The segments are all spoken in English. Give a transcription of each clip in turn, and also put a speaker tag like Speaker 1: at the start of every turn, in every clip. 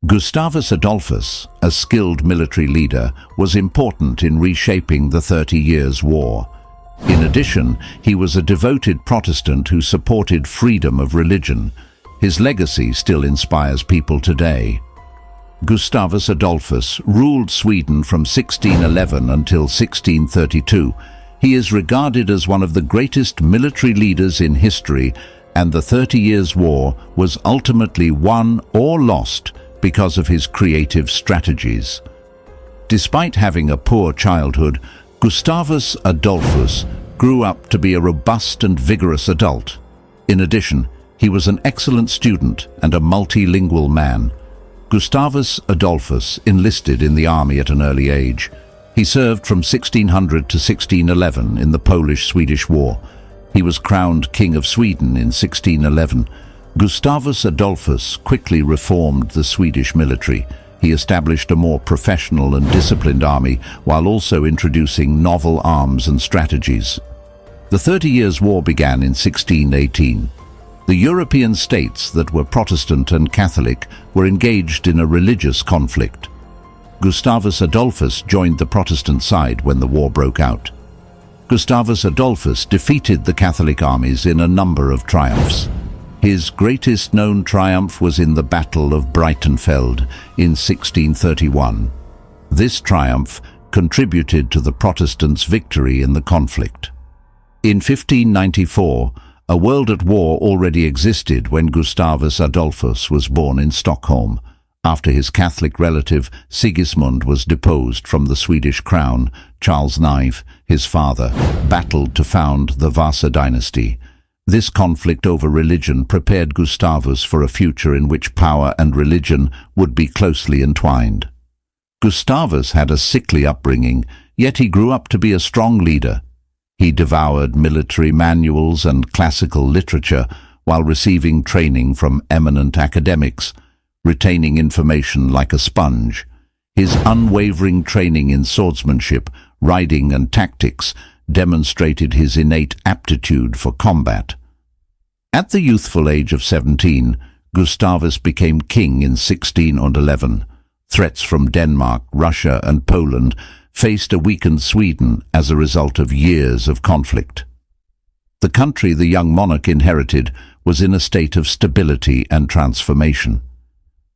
Speaker 1: Gustavus Adolphus, a skilled military leader, was important in reshaping the 30 Years' War. In addition, he was a devoted Protestant who supported freedom of religion. His legacy still inspires people today. Gustavus Adolphus ruled Sweden from 1611 until 1632. He is regarded as one of the greatest military leaders in history, and the 30 Years' War was ultimately won or lost because of his creative strategies. Despite having a poor childhood, Gustavus Adolphus grew up to be a robust and vigorous adult. In addition, he was an excellent student and a multilingual man. Gustavus Adolphus enlisted in the army at an early age. He served from 1600 to 1611 in the Polish-Swedish War. He was crowned King of Sweden in 1611. Gustavus Adolphus quickly reformed the Swedish military. He established a more professional and disciplined army while also introducing novel arms and strategies. The 30 Years' War began in 1618. The European states that were Protestant and Catholic were engaged in a religious conflict. Gustavus Adolphus joined the Protestant side when the war broke out. Gustavus Adolphus defeated the Catholic armies in a number of triumphs. His greatest known triumph was in the Battle of Breitenfeld in 1631. This triumph contributed to the Protestants' victory in the conflict. In 1594, a world at war already existed when Gustavus Adolphus was born in Stockholm, after his Catholic relative Sigismund was deposed from the Swedish crown. Charles IX, his father, battled to found the Vasa dynasty. This conflict over religion prepared Gustavus for a future in which power and religion would be closely entwined. Gustavus had a sickly upbringing, yet he grew up to be a strong leader. He devoured military manuals and classical literature while receiving training from eminent academics, retaining information like a sponge. His unwavering training in swordsmanship, riding and tactics demonstrated his innate aptitude for combat. At the youthful age of 17, Gustavus became king in 1611. Threats from Denmark, Russia and Poland faced a weakened Sweden as a result of years of conflict. The country the young monarch inherited was in a state of stability and transformation.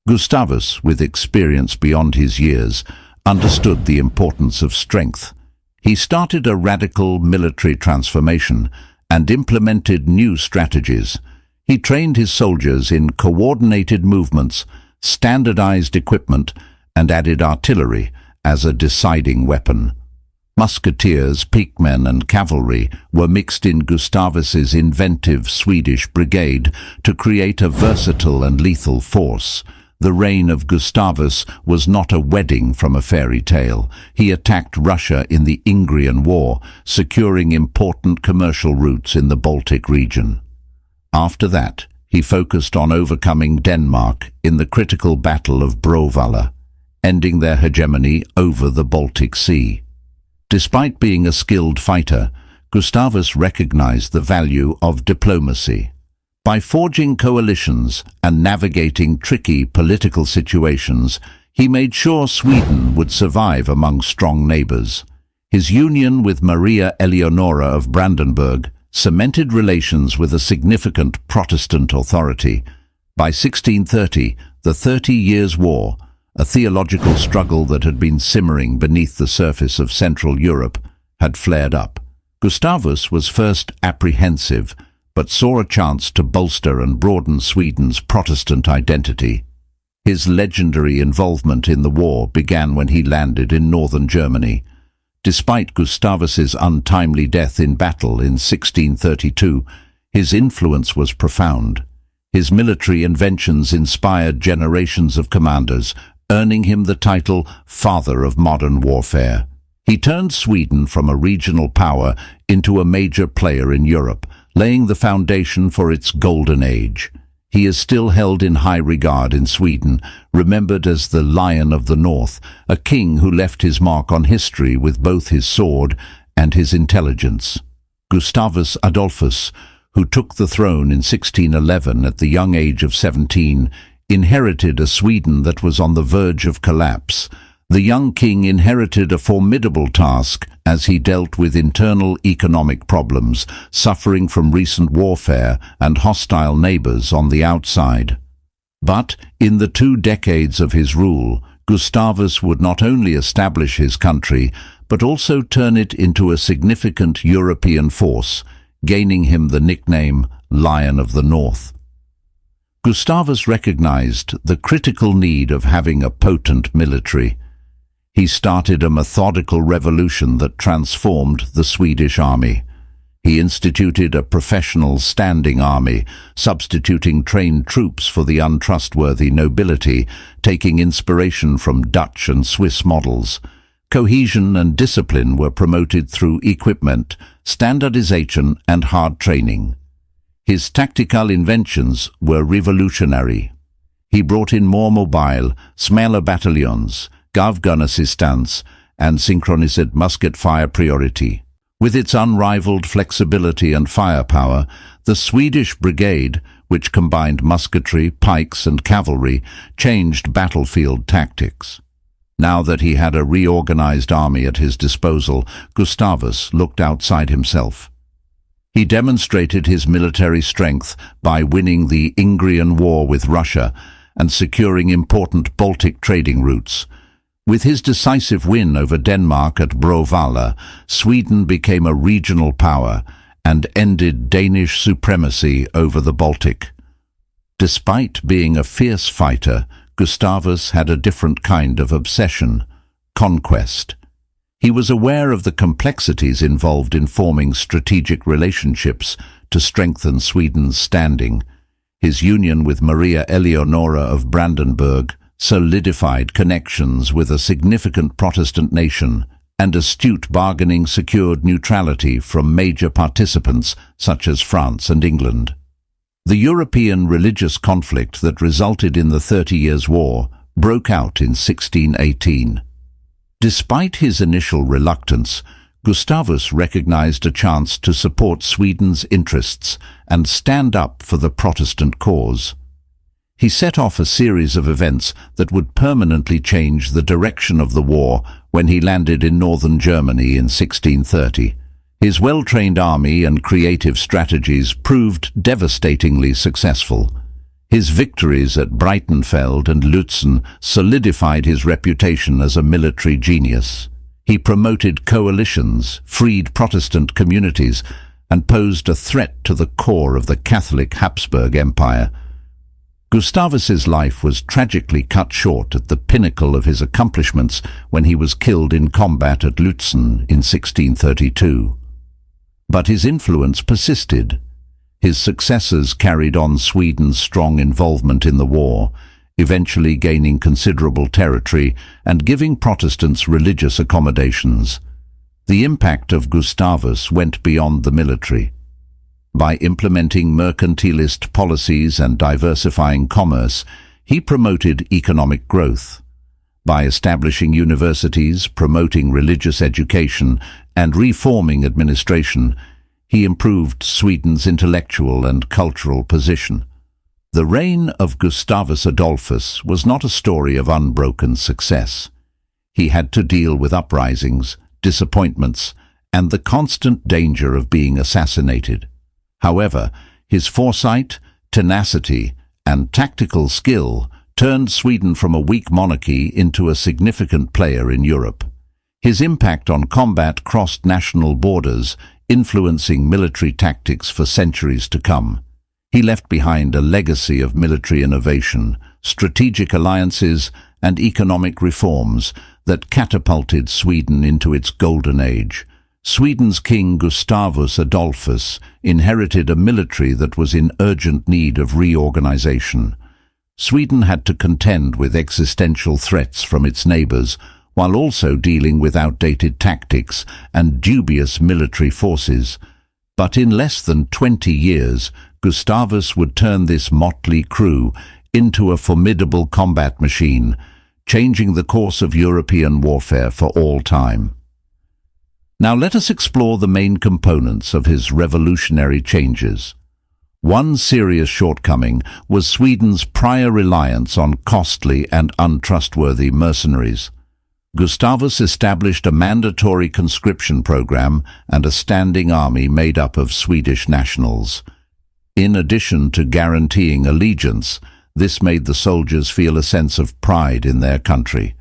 Speaker 1: Gustavus, with experience beyond his years, understood the importance of strength. He started a radical military transformation and implemented new strategies. He trained his soldiers in coordinated movements, standardized equipment, and added artillery as a deciding weapon. Musketeers, pikemen, and cavalry were mixed in Gustavus's inventive Swedish brigade to create a versatile and lethal force. The reign of Gustavus was not a wedding from a fairy tale. He attacked Russia in the Ingrian War, securing important commercial routes in the Baltic region. After that, he focused on overcoming Denmark in the critical Battle of Bråvalla, ending their hegemony over the Baltic Sea. Despite being a skilled fighter, Gustavus recognized the value of diplomacy. By forging coalitions and navigating tricky political situations, he made sure Sweden would survive among strong neighbors. His union with Maria Eleonora of Brandenburg cemented relations with a significant Protestant authority. By 1630, the 30 Years' War, a theological struggle that had been simmering beneath the surface of Central Europe, had flared up. Gustavus was first apprehensive, but saw a chance to bolster and broaden Sweden's Protestant identity. His legendary involvement in the war began when he landed in northern Germany. Despite Gustavus's untimely death in battle in 1632, his influence was profound. His military inventions inspired generations of commanders, earning him the title Father of Modern Warfare. He turned Sweden from a regional power into a major player in Europe, laying the foundation for its golden age. He is still held in high regard in Sweden, remembered as the Lion of the North, a king who left his mark on history with both his sword and his intelligence. Gustavus Adolphus, who took the throne in 1611 at the young age of 17, inherited a Sweden that was on the verge of collapse. The young king inherited a formidable task as he dealt with internal economic problems, suffering from recent warfare and hostile neighbors on the outside. But in the 2 decades of his rule, Gustavus would not only establish his country, but also turn it into a significant European force, gaining him the nickname Lion of the North. Gustavus recognized the critical need of having a potent military. He started a methodical revolution that transformed the Swedish army. He instituted a professional standing army, substituting trained troops for the untrustworthy nobility, taking inspiration from Dutch and Swiss models. Cohesion and discipline were promoted through equipment, standardization and hard training. His tactical inventions were revolutionary. He brought in more mobile, smaller battalions, gun assistance, and synchronized musket fire priority. With its unrivaled flexibility and firepower, the Swedish brigade, which combined musketry, pikes and cavalry, changed battlefield tactics. Now that he had a reorganized army at his disposal, Gustavus looked outside himself. He demonstrated his military strength by winning the Ingrian War with Russia and securing important Baltic trading routes. With his decisive win over Denmark at Bråvalla, Sweden became a regional power and ended Danish supremacy over the Baltic. Despite being a fierce fighter, Gustavus had a different kind of obsession: conquest. He was aware of the complexities involved in forming strategic relationships to strengthen Sweden's standing. His union with Maria Eleonora of Brandenburg solidified connections with a significant Protestant nation, and astute bargaining secured neutrality from major participants such as France and England. The European religious conflict that resulted in the 30 Years' War broke out in 1618. Despite his initial reluctance, Gustavus recognized a chance to support Sweden's interests and stand up for the Protestant cause. He set off a series of events that would permanently change the direction of the war when he landed in northern Germany in 1630. His well-trained army and creative strategies proved devastatingly successful. His victories at Breitenfeld and Lützen solidified his reputation as a military genius. He promoted coalitions, freed Protestant communities, and posed a threat to the core of the Catholic Habsburg Empire. Gustavus's life was tragically cut short at the pinnacle of his accomplishments when he was killed in combat at Lützen in 1632. But his influence persisted. His successors carried on Sweden's strong involvement in the war, eventually gaining considerable territory and giving Protestants religious accommodations. The impact of Gustavus went beyond the military. By implementing mercantilist policies and diversifying commerce, he promoted economic growth. By establishing universities, promoting religious education, and reforming administration, he improved Sweden's intellectual and cultural position. The reign of Gustavus Adolphus was not a story of unbroken success. He had to deal with uprisings, disappointments, and the constant danger of being assassinated. However, his foresight, tenacity, and tactical skill turned Sweden from a weak monarchy into a significant player in Europe. His impact on combat crossed national borders, influencing military tactics for centuries to come. He left behind a legacy of military innovation, strategic alliances, and economic reforms that catapulted Sweden into its golden age. Sweden's king Gustavus Adolphus inherited a military that was in urgent need of reorganization. Sweden had to contend with existential threats from its neighbors, while also dealing with outdated tactics and dubious military forces. But in less than 20 years, Gustavus would turn this motley crew into a formidable combat machine, changing the course of European warfare for all time. Now let us explore the main components of his revolutionary changes. One serious shortcoming was Sweden's prior reliance on costly and untrustworthy mercenaries. Gustavus established a mandatory conscription program and a standing army made up of Swedish nationals. In addition to guaranteeing allegiance, this made the soldiers feel a sense of pride in their country.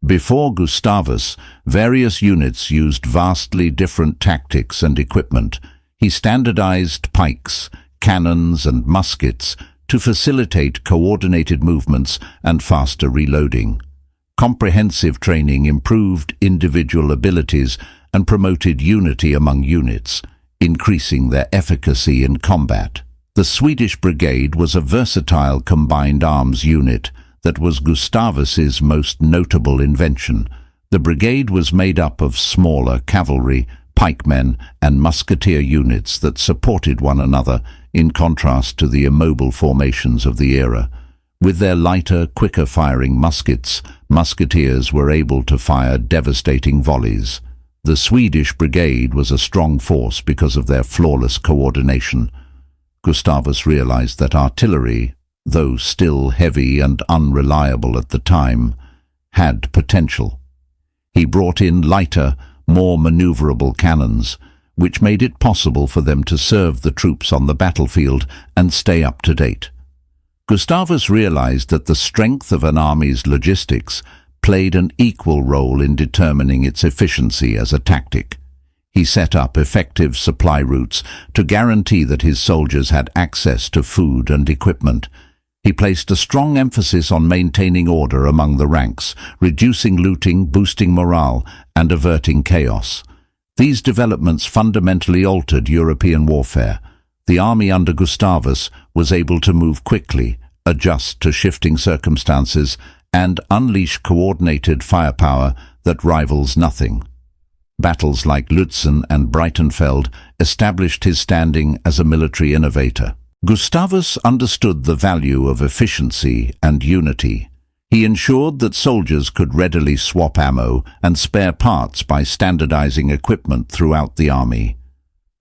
Speaker 1: Before Gustavus, various units used vastly different tactics and equipment. He standardized pikes, cannons and muskets to facilitate coordinated movements and faster reloading. Comprehensive training improved individual abilities and promoted unity among units, increasing their efficacy in combat. The Swedish Brigade was a versatile combined arms unit that was Gustavus's most notable invention. The brigade was made up of smaller cavalry, pikemen and musketeer units that supported one another, in contrast to the immobile formations of the era. With their lighter, quicker-firing muskets, musketeers were able to fire devastating volleys. The Swedish brigade was a strong force because of their flawless coordination. Gustavus realized that artillery, though still heavy and unreliable at the time, had potential. He brought in lighter, more maneuverable cannons, which made it possible for them to serve the troops on the battlefield and stay up to date. Gustavus realized that the strength of an army's logistics played an equal role in determining its efficiency as a tactic. He set up effective supply routes to guarantee that his soldiers had access to food and equipment. He placed a strong emphasis on maintaining order among the ranks, reducing looting, boosting morale, and averting chaos. These developments fundamentally altered European warfare. The army under Gustavus was able to move quickly, adjust to shifting circumstances, and unleash coordinated firepower that rivals nothing. Battles like Lützen and Breitenfeld established his standing as a military innovator. Gustavus understood the value of efficiency and unity. He ensured that soldiers could readily swap ammo and spare parts by standardizing equipment throughout the army.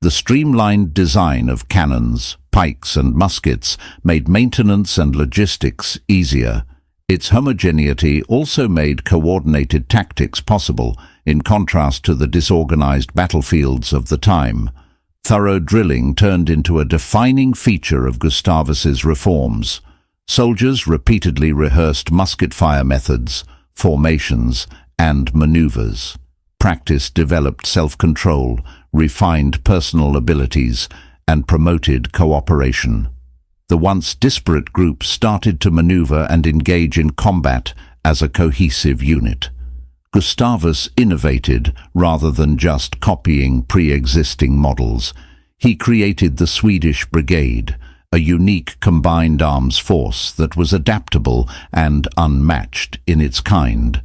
Speaker 1: The streamlined design of cannons, pikes and muskets made maintenance and logistics easier. Its homogeneity also made coordinated tactics possible, in contrast to the disorganized battlefields of the time. Thorough drilling turned into a defining feature of Gustavus's reforms. Soldiers repeatedly rehearsed musket fire methods, formations, and maneuvers. Practice developed self-control, refined personal abilities, and promoted cooperation. The once disparate groups started to maneuver and engage in combat as a cohesive unit. Gustavus innovated rather than just copying pre-existing models. He created the Swedish Brigade, a unique combined arms force that was adaptable and unmatched in its kind.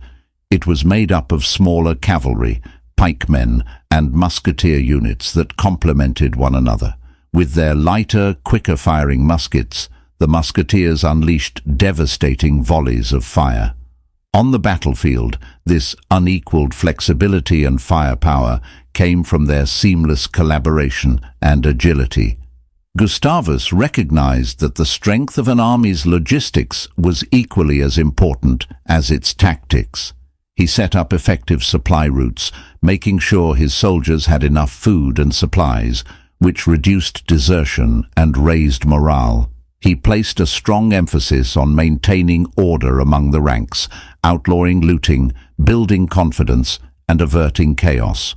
Speaker 1: It was made up of smaller cavalry, pikemen, and musketeer units that complemented one another. With their lighter, quicker-firing muskets, the musketeers unleashed devastating volleys of fire. On the battlefield, this unequaled flexibility and firepower came from their seamless collaboration and agility. Gustavus recognized that the strength of an army's logistics was equally as important as its tactics. He set up effective supply routes, making sure his soldiers had enough food and supplies, which reduced desertion and raised morale. He placed a strong emphasis on maintaining order among the ranks, outlawing looting, building confidence, and averting chaos.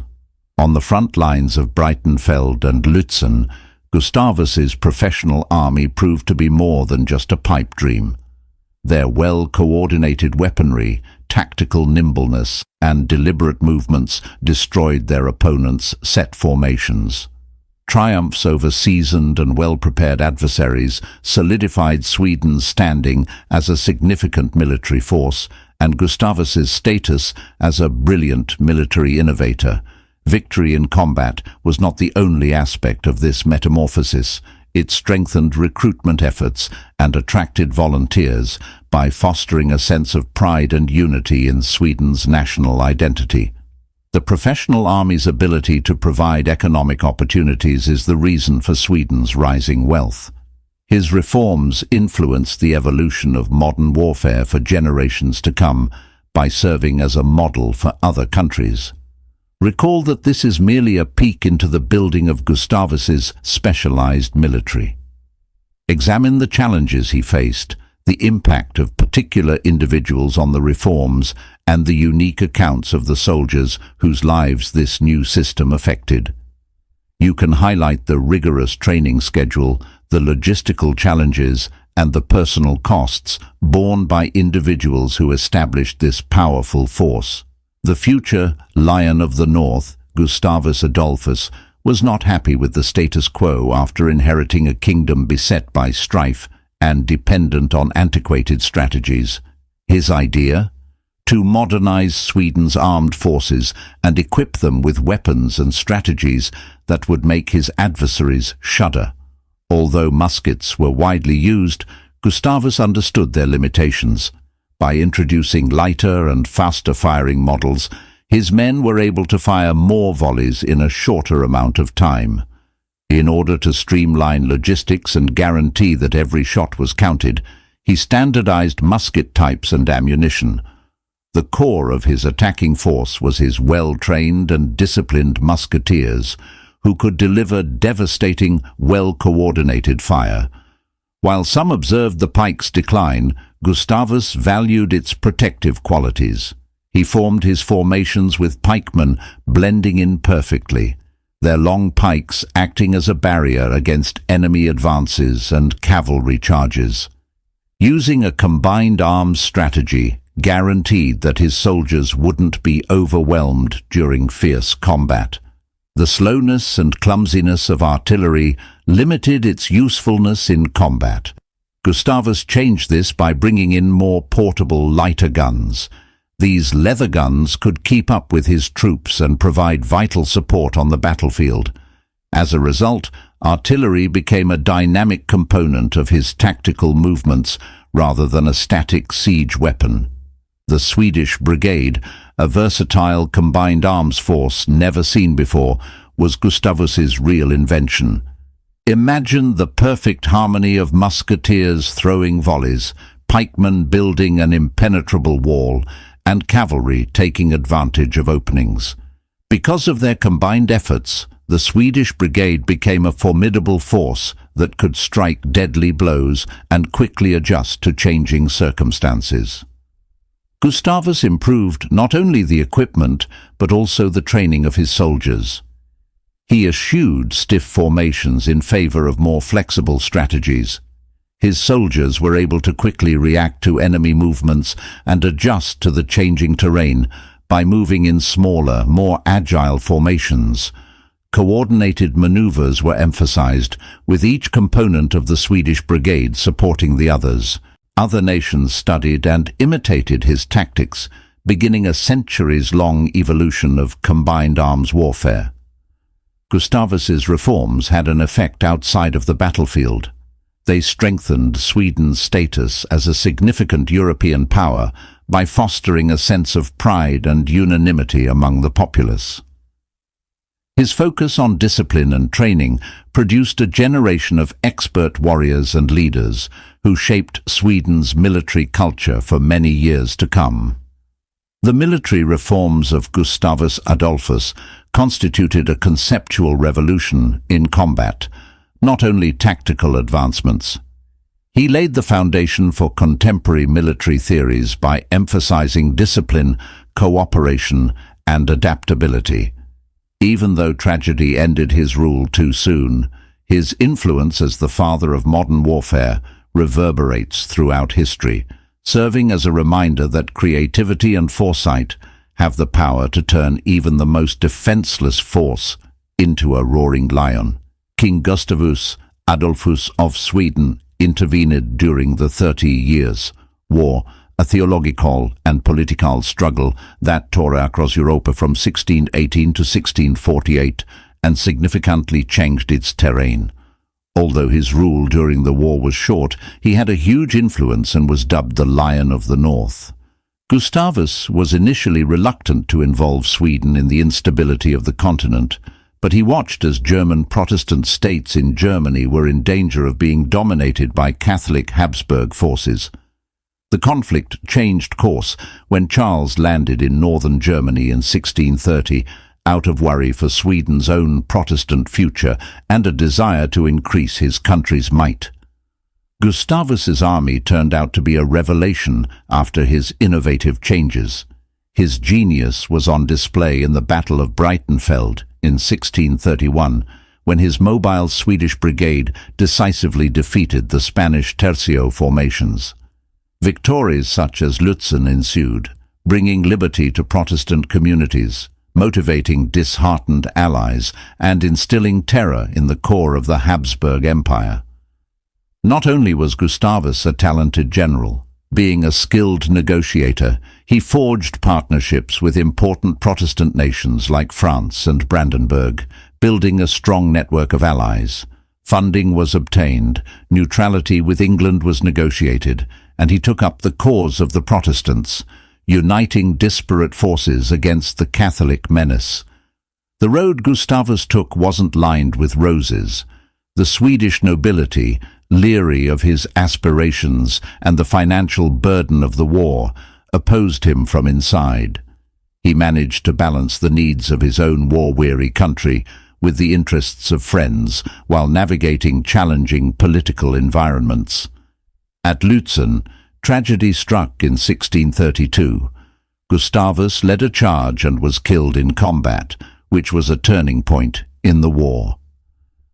Speaker 1: On the front lines of Breitenfeld and Lützen, Gustavus's professional army proved to be more than just a pipe dream. Their well-coordinated weaponry, tactical nimbleness, and deliberate movements destroyed their opponents' set formations. Triumphs over seasoned and well-prepared adversaries solidified Sweden's standing as a significant military force and Gustavus's status as a brilliant military innovator. Victory in combat was not the only aspect of this metamorphosis. It strengthened recruitment efforts and attracted volunteers by fostering a sense of pride and unity in Sweden's national identity. The professional army's ability to provide economic opportunities is the reason for Sweden's rising wealth. His reforms influenced the evolution of modern warfare for generations to come by serving as a model for other countries. Recall that this is merely a peek into the building of Gustavus's specialized military. Examine the challenges he faced, the impact of particular individuals on the reforms, and the unique accounts of the soldiers whose lives this new system affected. You can highlight the rigorous training schedule, the logistical challenges, and the personal costs borne by individuals who established this powerful force. The future Lion of the North, Gustavus Adolphus, was not happy with the status quo after inheriting a kingdom beset by strife and dependent on antiquated strategies. His idea? To modernize Sweden's armed forces and equip them with weapons and strategies that would make his adversaries shudder. Although muskets were widely used, Gustavus understood their limitations. By introducing lighter and faster-firing models, his men were able to fire more volleys in a shorter amount of time. In order to streamline logistics and guarantee that every shot was counted, he standardized musket types and ammunition. The core of his attacking force was his well-trained and disciplined musketeers, who could deliver devastating, well-coordinated fire. While some observed the pike's decline, Gustavus valued its protective qualities. He formed his formations with pikemen blending in perfectly, their long pikes acting as a barrier against enemy advances and cavalry charges. Using a combined arms strategy guaranteed that his soldiers wouldn't be overwhelmed during fierce combat. The slowness and clumsiness of artillery limited its usefulness in combat. Gustavus changed this by bringing in more portable, lighter guns. These leather guns could keep up with his troops and provide vital support on the battlefield. As a result, artillery became a dynamic component of his tactical movements rather than a static siege weapon. The Swedish Brigade, a versatile combined arms force never seen before, was Gustavus's real invention. Imagine the perfect harmony of musketeers throwing volleys, pikemen building an impenetrable wall, and cavalry taking advantage of openings. Because of their combined efforts, the Swedish Brigade became a formidable force that could strike deadly blows and quickly adjust to changing circumstances. Gustavus improved not only the equipment, but also the training of his soldiers. He eschewed stiff formations in favor of more flexible strategies. His soldiers were able to quickly react to enemy movements and adjust to the changing terrain by moving in smaller, more agile formations. Coordinated maneuvers were emphasized, with each component of the Swedish Brigade supporting the others. Other nations studied and imitated his tactics, beginning a centuries-long evolution of combined arms warfare. Gustavus's reforms had an effect outside of the battlefield. They strengthened Sweden's status as a significant European power by fostering a sense of pride and unanimity among the populace. His focus on discipline and training produced a generation of expert warriors and leaders who shaped Sweden's military culture for many years to come. The military reforms of Gustavus Adolphus constituted a conceptual revolution in combat, not only tactical advancements. He laid the foundation for contemporary military theories by emphasizing discipline, cooperation, and adaptability. Even though tragedy ended his rule too soon, his influence as the father of modern warfare reverberates throughout history, serving as a reminder that creativity and foresight have the power to turn even the most defenseless force into a roaring lion. King Gustavus Adolphus of Sweden intervened during the 30 Years' War, a theological and political struggle that tore across Europe from 1618 to 1648 and significantly changed its terrain. Although his rule during the war was short, he had a huge influence and was dubbed the Lion of the North. Gustavus was initially reluctant to involve Sweden in the instability of the continent, but he watched as German Protestant states in Germany were in danger of being dominated by Catholic Habsburg forces. The conflict changed course when Charles landed in northern Germany in 1630, out of worry for Sweden's own Protestant future and a desire to increase his country's might. Gustavus's army turned out to be a revelation after his innovative changes. His genius was on display in the Battle of Breitenfeld in 1631, when his mobile Swedish brigade decisively defeated the Spanish tercio formations. Victories such as Lützen ensued, bringing liberty to Protestant communities, motivating disheartened allies, and instilling terror in the core of the Habsburg Empire. Not only was Gustavus a talented general, being a skilled negotiator, he forged partnerships with important Protestant nations like France and Brandenburg, building a strong network of allies. Funding was obtained, neutrality with England was negotiated, and he took up the cause of the Protestants, uniting disparate forces against the Catholic menace. The road Gustavus took wasn't lined with roses. The Swedish nobility, leery of his aspirations and the financial burden of the war, opposed him from inside. He managed to balance the needs of his own war-weary country with the interests of friends while navigating challenging political environments. At Lützen, tragedy struck in 1632. Gustavus led a charge and was killed in combat, which was a turning point in the war.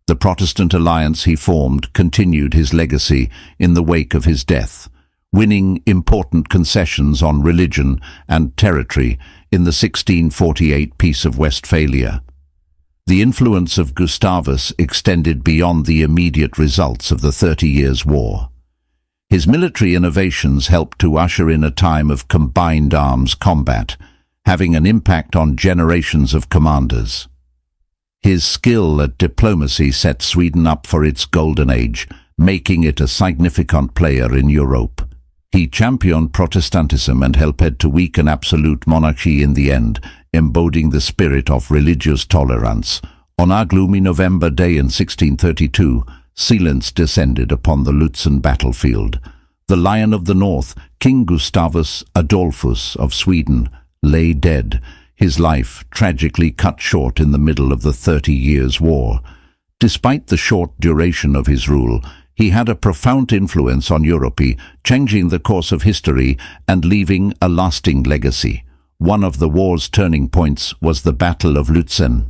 Speaker 1: The Protestant alliance he formed continued his legacy in the wake of his death, winning important concessions on religion and territory in the 1648 Peace of Westphalia. The influence of Gustavus extended beyond the immediate results of the 30 Years' War. His military innovations helped to usher in a time of combined arms combat, having an impact on generations of commanders. His skill at diplomacy set Sweden up for its golden age, making it a significant player in Europe. He championed Protestantism and helped to weaken absolute monarchy in the end, embodying the spirit of religious tolerance. On a gloomy November day in 1632, silence descended upon the Lützen battlefield. The Lion of the North, King Gustavus Adolphus of Sweden, lay dead, his life tragically cut short in the middle of the 30 Years' War. Despite the short duration of his rule, he had a profound influence on Europe, changing the course of history and leaving a lasting legacy. One of the war's turning points was the Battle of Lützen.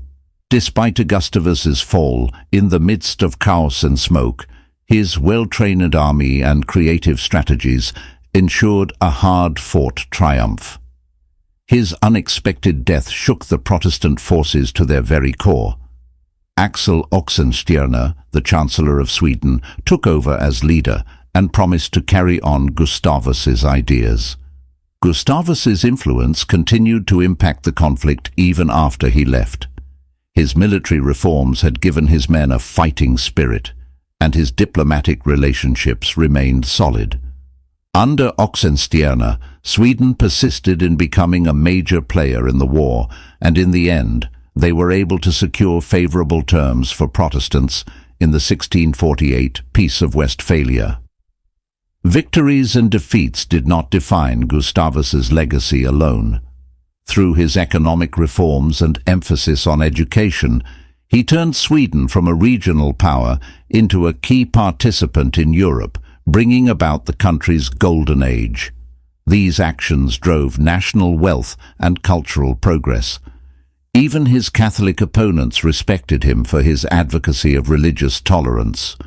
Speaker 1: Despite Gustavus's fall, in the midst of chaos and smoke, his well-trained army and creative strategies ensured a hard-fought triumph. His unexpected death shook the Protestant forces to their very core. Axel Oxenstierna, the Chancellor of Sweden, took over as leader and promised to carry on Gustavus's ideas. Gustavus's influence continued to impact the conflict even after he left. His military reforms had given his men a fighting spirit, and his diplomatic relationships remained solid. Under Oxenstierna, Sweden persisted in becoming a major player in the war, and in the end, they were able to secure favorable terms for Protestants in the 1648 Peace of Westphalia. Victories and defeats did not define Gustavus's legacy alone. Through his economic reforms and emphasis on education, he turned Sweden from a regional power into a key participant in Europe, bringing about the country's golden age. These actions drove national wealth and cultural progress. Even his Catholic opponents respected him for his advocacy of religious tolerance.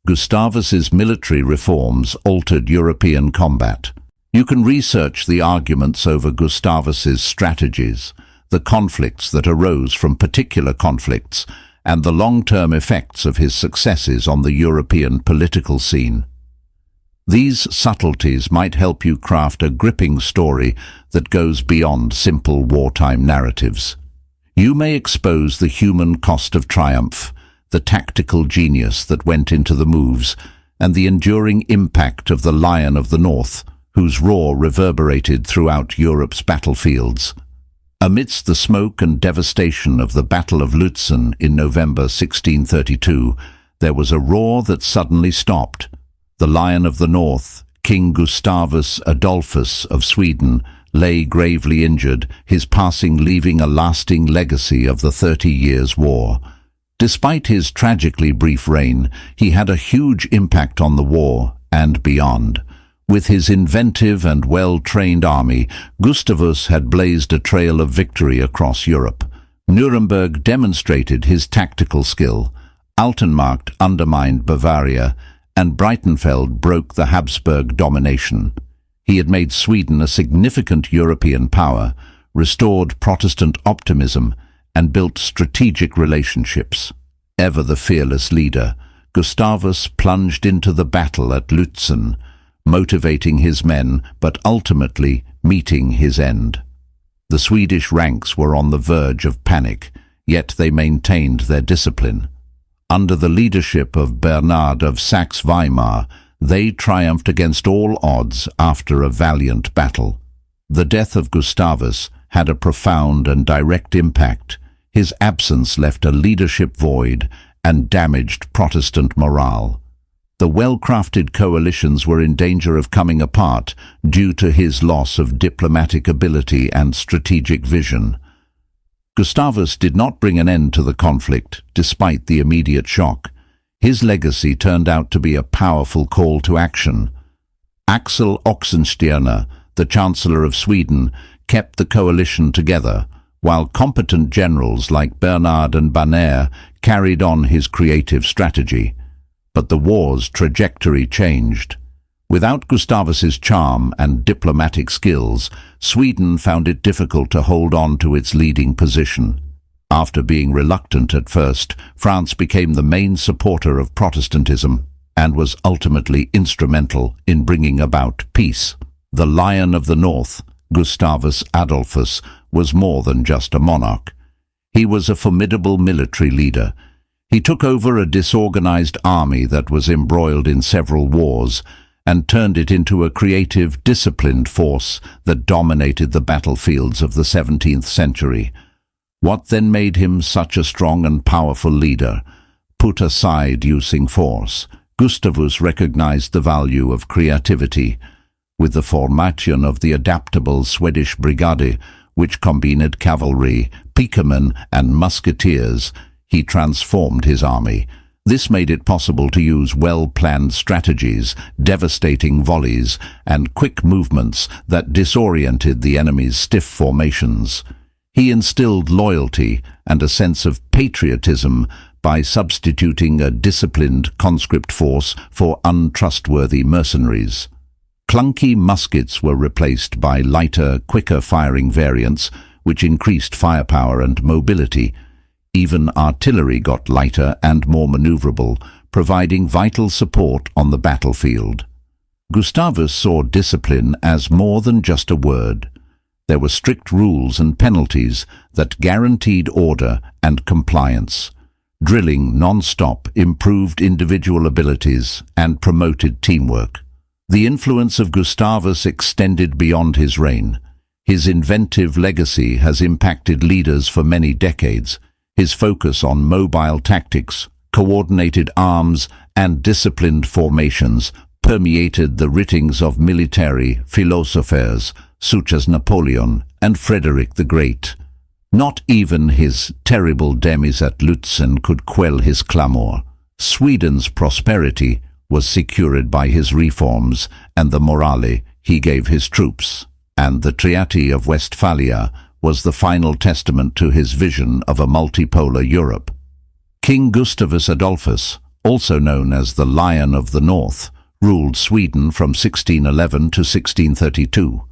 Speaker 1: Gustavus's military reforms altered European combat. You can research the arguments over Gustavus's strategies, the conflicts that arose from particular conflicts, and the long-term effects of his successes on the European political scene. These subtleties might help you craft a gripping story that goes beyond simple wartime narratives. You may expose the human cost of triumph, the tactical genius that went into the moves, and the enduring impact of the Lion of the North, whose roar reverberated throughout Europe's battlefields. Amidst the smoke and devastation of the Battle of Lützen in November 1632, there was a roar that suddenly stopped. The Lion of the North, King Gustavus Adolphus of Sweden, lay gravely injured, his passing leaving a lasting legacy of the 30 Years' War. Despite his tragically brief reign, he had a huge impact on the war and beyond. With his inventive and well-trained army, Gustavus had blazed a trail of victory across Europe. Nuremberg demonstrated his tactical skill, Altenmarkt undermined Bavaria, and Breitenfeld broke the Habsburg domination. He had made Sweden a significant European power, restored Protestant optimism, and built strategic relationships. Ever the fearless leader, Gustavus plunged into the battle at Lützen, motivating his men but ultimately meeting his end. The Swedish ranks were on the verge of panic, yet they maintained their discipline. Under the leadership of Bernard of Saxe-Weimar, they triumphed against all odds after a valiant battle. The death of Gustavus had a profound and direct impact. His absence left a leadership void and damaged Protestant morale. The well-crafted coalitions were in danger of coming apart due to his loss of diplomatic ability and strategic vision. Gustavus did not bring an end to the conflict, despite the immediate shock. His legacy turned out to be a powerful call to action. Axel Oxenstierna, the Chancellor of Sweden, kept the coalition together, while competent generals like Bernard and Baner carried on his creative strategy. But the war's trajectory changed. Without Gustavus's charm and diplomatic skills, Sweden found it difficult to hold on to its leading position. After being reluctant at first, France became the main supporter of Protestantism and was ultimately instrumental in bringing about peace. The Lion of the North, Gustavus Adolphus, was more than just a monarch. He was a formidable military leader. He took over a disorganized army that was embroiled in several wars and turned it into a creative, disciplined force that dominated the battlefields of the 17th century. What then made him such a strong and powerful leader? Put aside using force, Gustavus recognized the value of creativity. With the formation of the adaptable Swedish Brigade, which combined cavalry, pikemen and musketeers, he transformed his army. This made it possible to use well-planned strategies, devastating volleys, and quick movements that disoriented the enemy's stiff formations. He instilled loyalty and a sense of patriotism by substituting a disciplined conscript force for untrustworthy mercenaries. Clunky muskets were replaced by lighter, quicker-firing variants, which increased firepower and mobility. Even artillery got lighter and more maneuverable, providing vital support on the battlefield. Gustavus saw discipline as more than just a word. There were strict rules and penalties that guaranteed order and compliance. Drilling non-stop improved individual abilities and promoted teamwork. The influence of Gustavus extended beyond his reign. His inventive legacy has impacted leaders for many decades. His focus on mobile tactics, coordinated arms, and disciplined formations permeated the writings of military philosophers such as Napoleon and Frederick the Great. Not even his terrible demise at Lützen could quell his clamor. Sweden's prosperity was secured by his reforms and the morale he gave his troops, and the Treaty of Westphalia was the final testament to his vision of a multipolar Europe. King Gustavus Adolphus, also known as the Lion of the North, ruled Sweden from 1611 to 1632.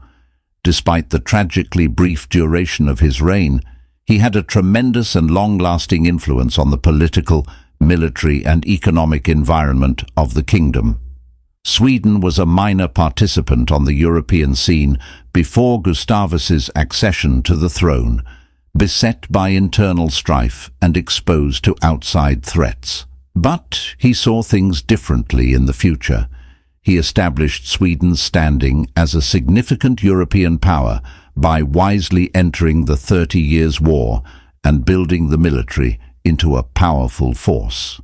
Speaker 1: Despite the tragically brief duration of his reign, he had a tremendous and long-lasting influence on the political, military and economic environment of the kingdom. Sweden was a minor participant on the European scene before Gustavus's accession to the throne, beset by internal strife and exposed to outside threats. But he saw things differently in the future. He established Sweden's standing as a significant European power by wisely entering the 30 Years' War and building the military into a powerful force.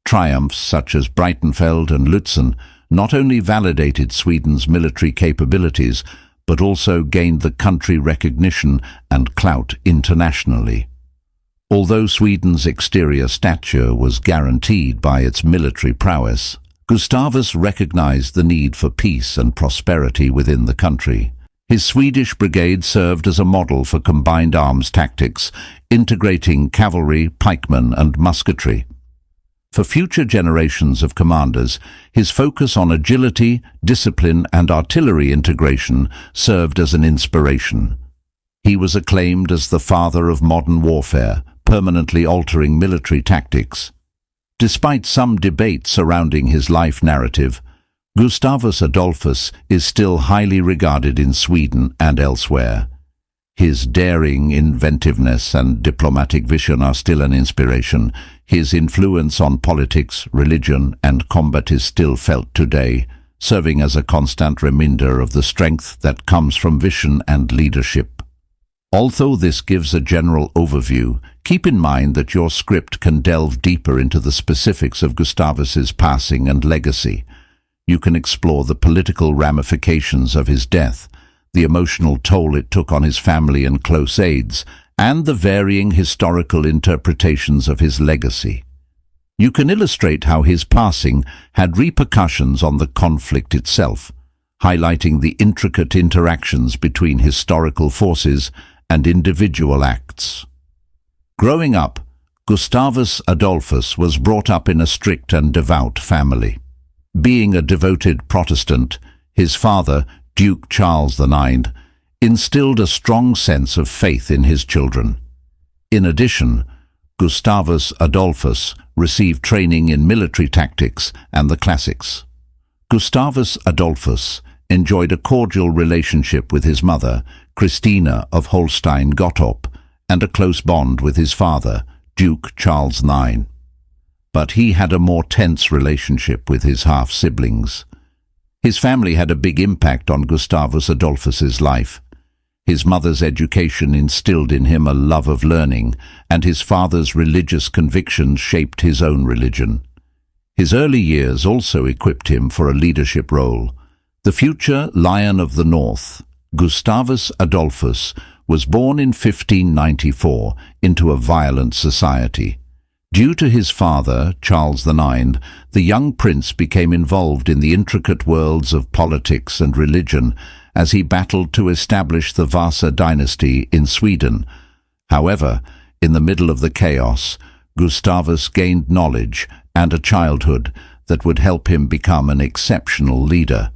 Speaker 1: Triumphs such as Breitenfeld and Lützen not only validated Sweden's military capabilities, but also gained the country recognition and clout internationally. Although Sweden's exterior stature was guaranteed by its military prowess, Gustavus recognized the need for peace and prosperity within the country. His Swedish brigade served as a model for combined arms tactics, integrating cavalry, pikemen, and musketry. For future generations of commanders, his focus on agility, discipline, and artillery integration served as an inspiration. He was acclaimed as the father of modern warfare, permanently altering military tactics. Despite some debate surrounding his life narrative, Gustavus Adolphus is still highly regarded in Sweden and elsewhere. His daring inventiveness and diplomatic vision are still an inspiration. His influence on politics, religion, and combat is still felt today, serving as a constant reminder of the strength that comes from vision and leadership. Although this gives a general overview, keep in mind that your script can delve deeper into the specifics of Gustavus's passing and legacy. You can explore the political ramifications of his death, the emotional toll it took on his family and close aides, and the varying historical interpretations of his legacy. You can illustrate how his passing had repercussions on the conflict itself, highlighting the intricate interactions between historical forces and individual acts. Growing up, Gustavus Adolphus was brought up in a strict and devout family. Being a devoted Protestant, his father, Duke Charles IX, instilled a strong sense of faith in his children. In addition, Gustavus Adolphus received training in military tactics and the classics. Gustavus Adolphus enjoyed a cordial relationship with his mother, Christina of Holstein-Gottorp, and a close bond with his father, Duke Charles IX. But he had a more tense relationship with his half-siblings. His family had a big impact on Gustavus Adolphus's life. His mother's education instilled in him a love of learning, and his father's religious convictions shaped his own religion. His early years also equipped him for a leadership role. The future Lion of the North, Gustavus Adolphus, was born in 1594 into a violent society. Due to his father, Charles IX, the young prince became involved in the intricate worlds of politics and religion as he battled to establish the Vasa dynasty in Sweden. However, in the middle of the chaos, Gustavus gained knowledge and a childhood that would help him become an exceptional leader.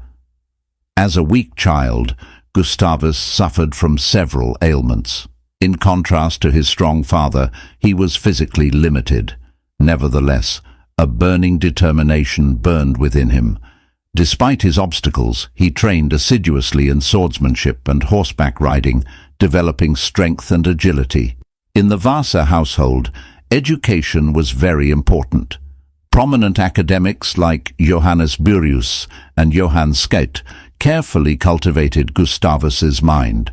Speaker 1: As a weak child, Gustavus suffered from several ailments. In contrast to his strong father, he was physically limited. Nevertheless, a burning determination burned within him. Despite his obstacles, he trained assiduously in swordsmanship and horseback riding, developing strength and agility. In the Vasa household, education was very important. Prominent academics like Johannes Burius and Johann Skate carefully cultivated Gustavus's mind.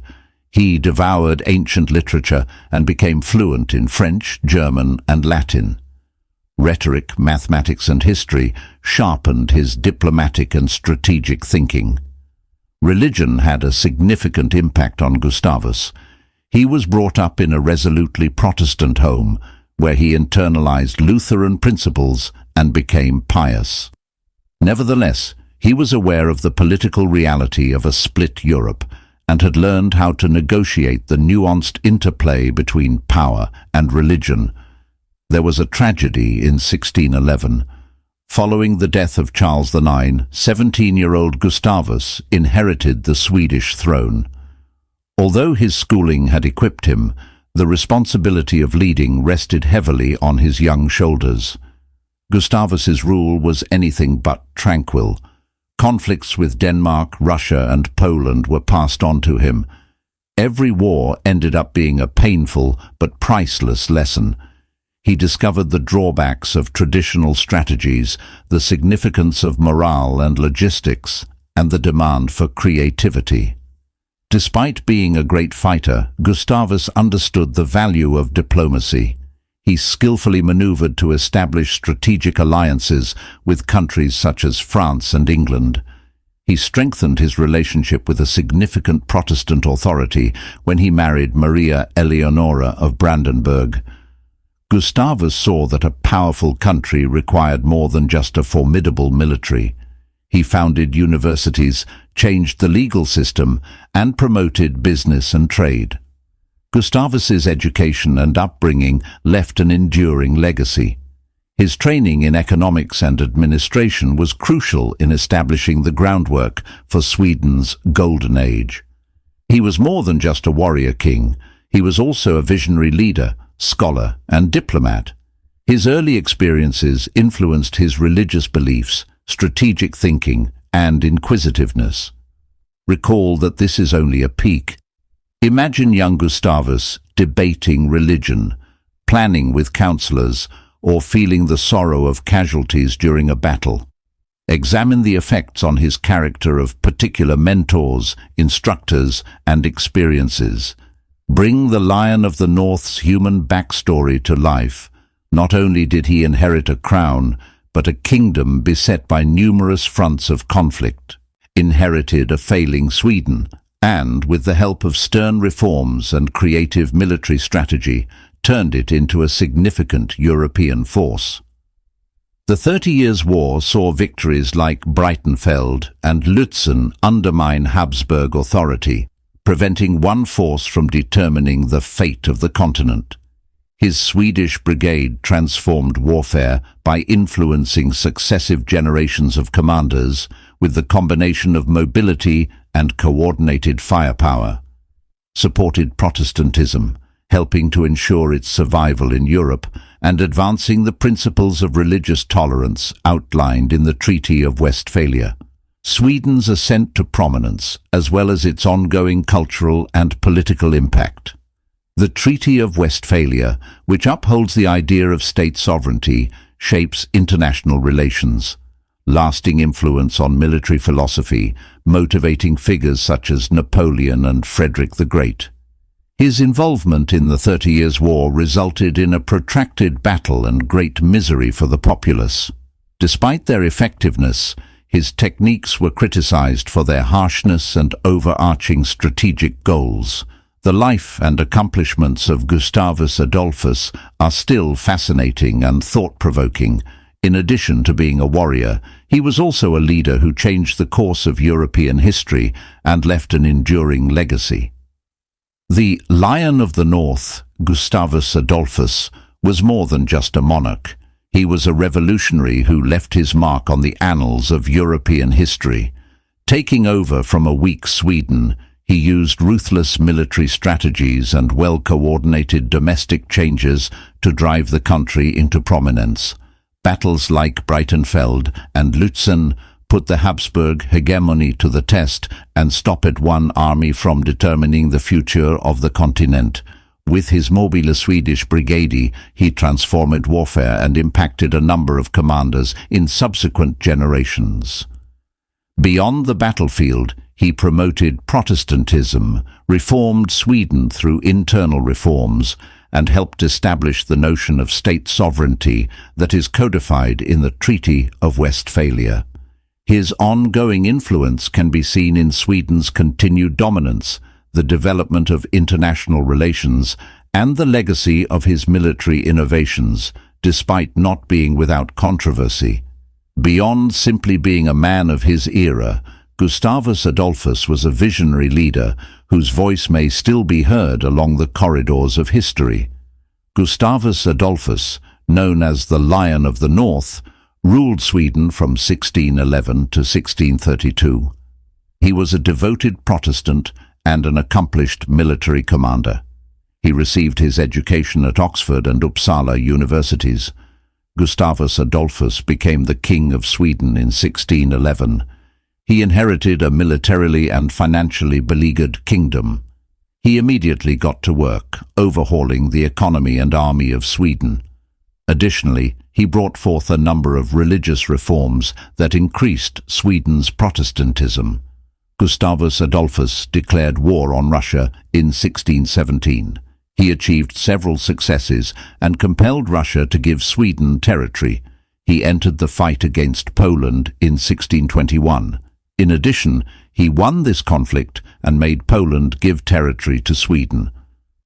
Speaker 1: He devoured ancient literature and became fluent in French, German, and Latin. Rhetoric, mathematics, and history sharpened his diplomatic and strategic thinking. Religion had a significant impact on Gustavus. He was brought up in a resolutely Protestant home, where he internalized Lutheran principles and became pious. Nevertheless, he was aware of the political reality of a split Europe and had learned how to negotiate the nuanced interplay between power and religion. There was a tragedy in 1611. Following the death of Charles IX, 17-year-old Gustavus inherited the Swedish throne. Although his schooling had equipped him, the responsibility of leading rested heavily on his young shoulders. Gustavus's rule was anything but tranquil. Conflicts with Denmark, Russia, and Poland were passed on to him. Every war ended up being a painful but priceless lesson. He discovered the drawbacks of traditional strategies, the significance of morale and logistics, and the demand for creativity. Despite being a great fighter, Gustavus understood the value of diplomacy. He skillfully maneuvered to establish strategic alliances with countries such as France and England. He strengthened his relationship with a significant Protestant authority when he married Maria Eleonora of Brandenburg. Gustavus saw that a powerful country required more than just a formidable military. He founded universities, changed the legal system, and promoted business and trade. Gustavus's education and upbringing left an enduring legacy. His training in economics and administration was crucial in establishing the groundwork for Sweden's golden age. He was more than just a warrior king. He was also a visionary leader, scholar, and diplomat. His early experiences influenced his religious beliefs, strategic thinking, and inquisitiveness. Recall that this is only a peak. Imagine young Gustavus debating religion, planning with counselors, or feeling the sorrow of casualties during a battle. Examine the effects on his character of particular mentors, instructors, and experiences. Bring the Lion of the North's human backstory to life. Not only did he inherit a crown, but a kingdom beset by numerous fronts of conflict, inherited a failing Sweden, and, with the help of stern reforms and creative military strategy, turned it into a significant European force. The 30 Years' War saw victories like Breitenfeld and Lützen undermine Habsburg authority, preventing one force from determining the fate of the continent. His Swedish brigade transformed warfare by influencing successive generations of commanders with the combination of mobility and coordinated firepower, supported Protestantism, helping to ensure its survival in Europe, and advancing the principles of religious tolerance outlined in the Treaty of Westphalia. Sweden's ascent to prominence, as well as its ongoing cultural and political impact. The Treaty of Westphalia, which upholds the idea of state sovereignty, shapes international relations. Lasting influence on military philosophy, motivating figures such as Napoleon and Frederick the Great. His involvement in the 30 Years' War resulted in a protracted battle and great misery for the populace. Despite their effectiveness, his techniques were criticized for their harshness and overarching strategic goals. The life and accomplishments of Gustavus Adolphus are still fascinating and thought-provoking. In addition to being a warrior, he was also a leader who changed the course of European history and left an enduring legacy. The Lion of the North, Gustavus Adolphus, was more than just a monarch. He was a revolutionary who left his mark on the annals of European history. Taking over from a weak Sweden, he used ruthless military strategies and well-coordinated domestic changes to drive the country into prominence. Battles like Breitenfeld and Lützen put the Habsburg hegemony to the test and stopped one army from determining the future of the continent. With his mobile Swedish brigade, he transformed warfare and impacted a number of commanders in subsequent generations. Beyond the battlefield, he promoted Protestantism, reformed Sweden through internal reforms, and helped establish the notion of state sovereignty that is codified in the Treaty of Westphalia. His ongoing influence can be seen in Sweden's continued dominance, the development of international relations, and the legacy of his military innovations, despite not being without controversy. Beyond simply being a man of his era, Gustavus Adolphus was a visionary leader whose voice may still be heard along the corridors of history. Gustavus Adolphus, known as the Lion of the North, ruled Sweden from 1611 to 1632. He was a devoted Protestant and an accomplished military commander. He received his education at Oxford and Uppsala universities. Gustavus Adolphus became the King of Sweden in 1611. He inherited a militarily and financially beleaguered kingdom. He immediately got to work, overhauling the economy and army of Sweden. Additionally, he brought forth a number of religious reforms that increased Sweden's Protestantism. Gustavus Adolphus declared war on Russia in 1617. He achieved several successes and compelled Russia to give Sweden territory. He entered the fight against Poland in 1621. In addition, he won this conflict and made Poland give territory to Sweden.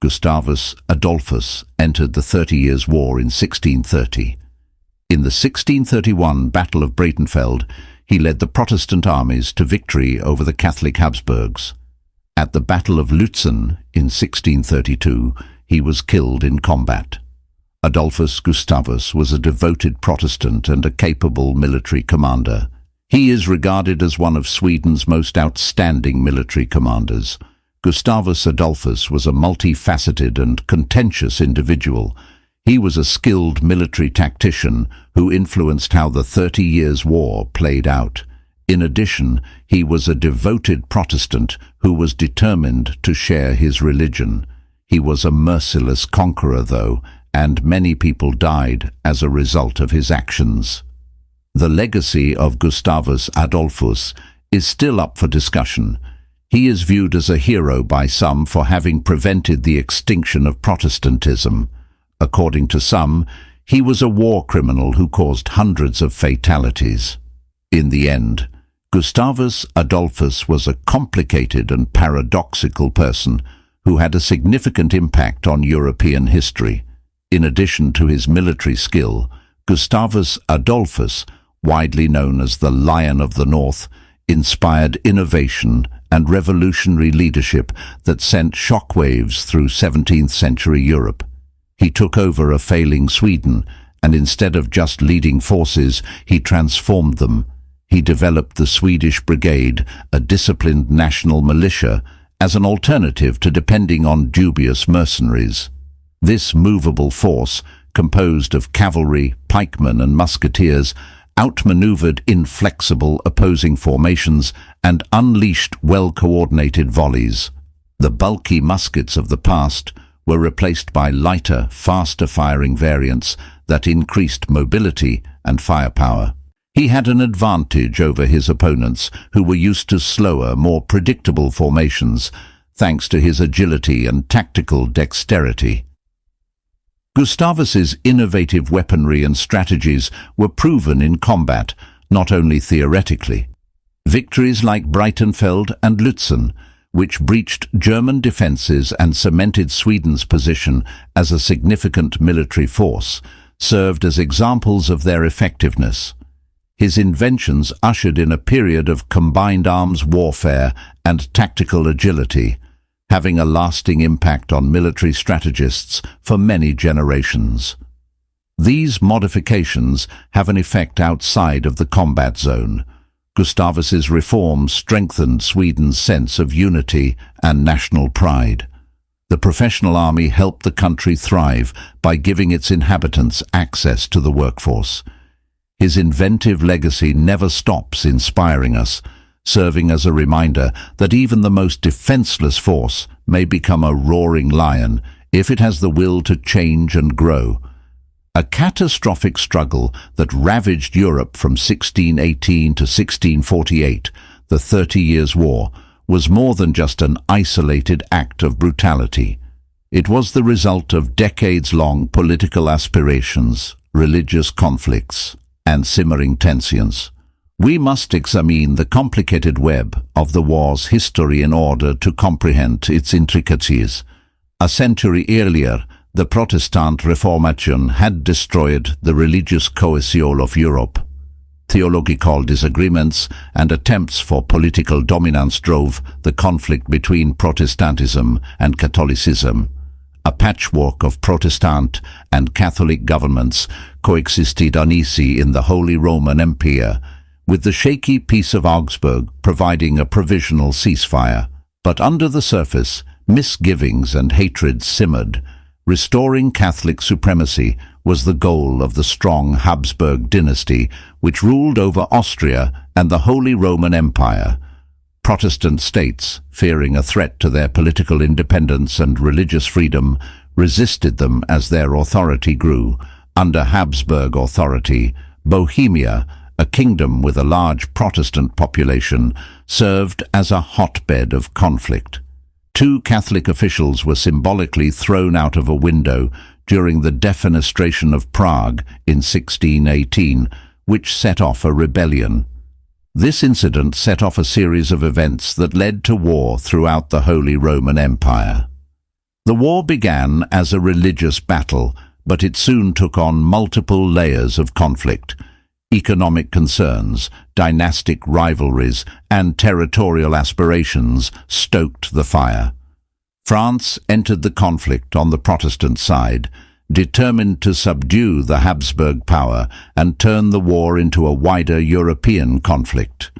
Speaker 1: Gustavus Adolphus entered the 30 Years' War in 1630. In the 1631 Battle of Breitenfeld, he led the Protestant armies to victory over the Catholic Habsburgs. At the Battle of Lützen in 1632, he was killed in combat. Adolphus Gustavus was a devoted Protestant and a capable military commander. He is regarded as one of Sweden's most outstanding military commanders. Gustavus Adolphus was a multifaceted and contentious individual. He was a skilled military tactician who influenced how the 30 Years' War played out. In addition, he was a devoted Protestant who was determined to share his religion. He was a merciless conqueror, though, and many people died as a result of his actions. The legacy of Gustavus Adolphus is still up for discussion. He is viewed as a hero by some for having prevented the extinction of Protestantism. According to some, he was a war criminal who caused hundreds of fatalities. In the end, Gustavus Adolphus was a complicated and paradoxical person who had a significant impact on European history. In addition to his military skill, Gustavus Adolphus, widely known as the Lion of the North, inspired innovation and revolutionary leadership that sent shockwaves through 17th century Europe. He took over a failing Sweden, and instead of just leading forces, he transformed them. He developed the Swedish Brigade, a disciplined national militia, as an alternative to depending on dubious mercenaries. This movable force, composed of cavalry, pikemen and musketeers, outmaneuvered inflexible opposing formations and unleashed well-coordinated volleys. The bulky muskets of the past were replaced by lighter, faster-firing variants that increased mobility and firepower. He had an advantage over his opponents, who were used to slower, more predictable formations, thanks to his agility and tactical dexterity. Gustavus's innovative weaponry and strategies were proven in combat, not only theoretically. Victories like Breitenfeld and Lützen, which breached German defences and cemented Sweden's position as a significant military force, served as examples of their effectiveness. His inventions ushered in a period of combined arms warfare and tactical agility, having a lasting impact on military strategists for many generations. These modifications have an effect outside of the combat zone. Gustavus's reforms strengthened Sweden's sense of unity and national pride. The professional army helped the country thrive by giving its inhabitants access to the workforce. His inventive legacy never stops inspiring us, serving as a reminder that even the most defenseless force may become a roaring lion if it has the will to change and grow. A catastrophic struggle that ravaged Europe from 1618 to 1648, the 30 Years' War, was more than just an isolated act of brutality. It was the result of decades-long political aspirations, religious conflicts, and simmering tensions. We must examine the complicated web of the war's history in order to comprehend its intricacies. A century earlier, the Protestant Reformation had destroyed the religious cohesion of Europe. Theological disagreements and attempts for political dominance drove the conflict between Protestantism and Catholicism. A patchwork of Protestant and Catholic governments coexisted uneasy in the Holy Roman Empire, with the shaky Peace of Augsburg providing a provisional ceasefire. But under the surface, misgivings and hatred simmered. Restoring Catholic supremacy was the goal of the strong Habsburg dynasty, which ruled over Austria and the Holy Roman Empire. Protestant states, fearing a threat to their political independence and religious freedom, resisted them as their authority grew. Under Habsburg authority, Bohemia, a kingdom with a large Protestant population, served as a hotbed of conflict. Two Catholic officials were symbolically thrown out of a window during the defenestration of Prague in 1618, which set off a rebellion. This incident set off a series of events that led to war throughout the Holy Roman Empire. The war began as a religious battle, but it soon took on multiple layers of conflict. Economic concerns, dynastic rivalries, and territorial aspirations stoked the fire. France entered the conflict on the Protestant side, determined to subdue the Habsburg power and turn the war into a wider European conflict.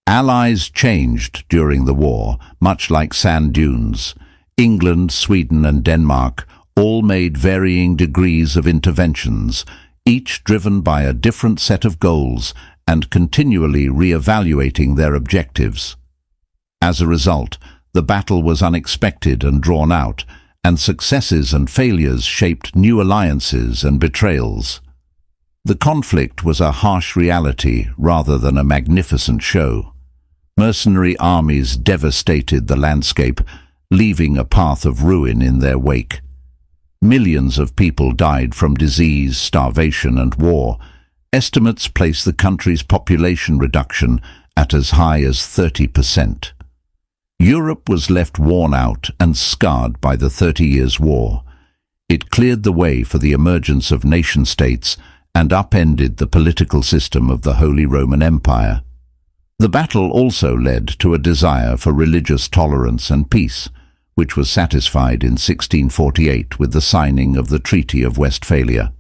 Speaker 1: Allies changed during the war, much like sand dunes. England, Sweden, and Denmark all made varying degrees of interventions, each driven by a different set of goals and continually re-evaluating their objectives. As a result, the battle was unexpected and drawn out, and successes and failures shaped new alliances and betrayals. The conflict was a harsh reality rather than a magnificent show. Mercenary armies devastated the landscape, leaving a path of ruin in their wake. Millions of people died from disease, starvation, and war. Estimates place the country's population reduction at as high as 30%. Europe was left worn out and scarred by the 30 Years' War. It cleared the way for the emergence of nation-states and upended the political system of the Holy Roman Empire. The battle also led to a desire for religious tolerance and peace, which was satisfied in 1648 with the signing of the Treaty of Westphalia.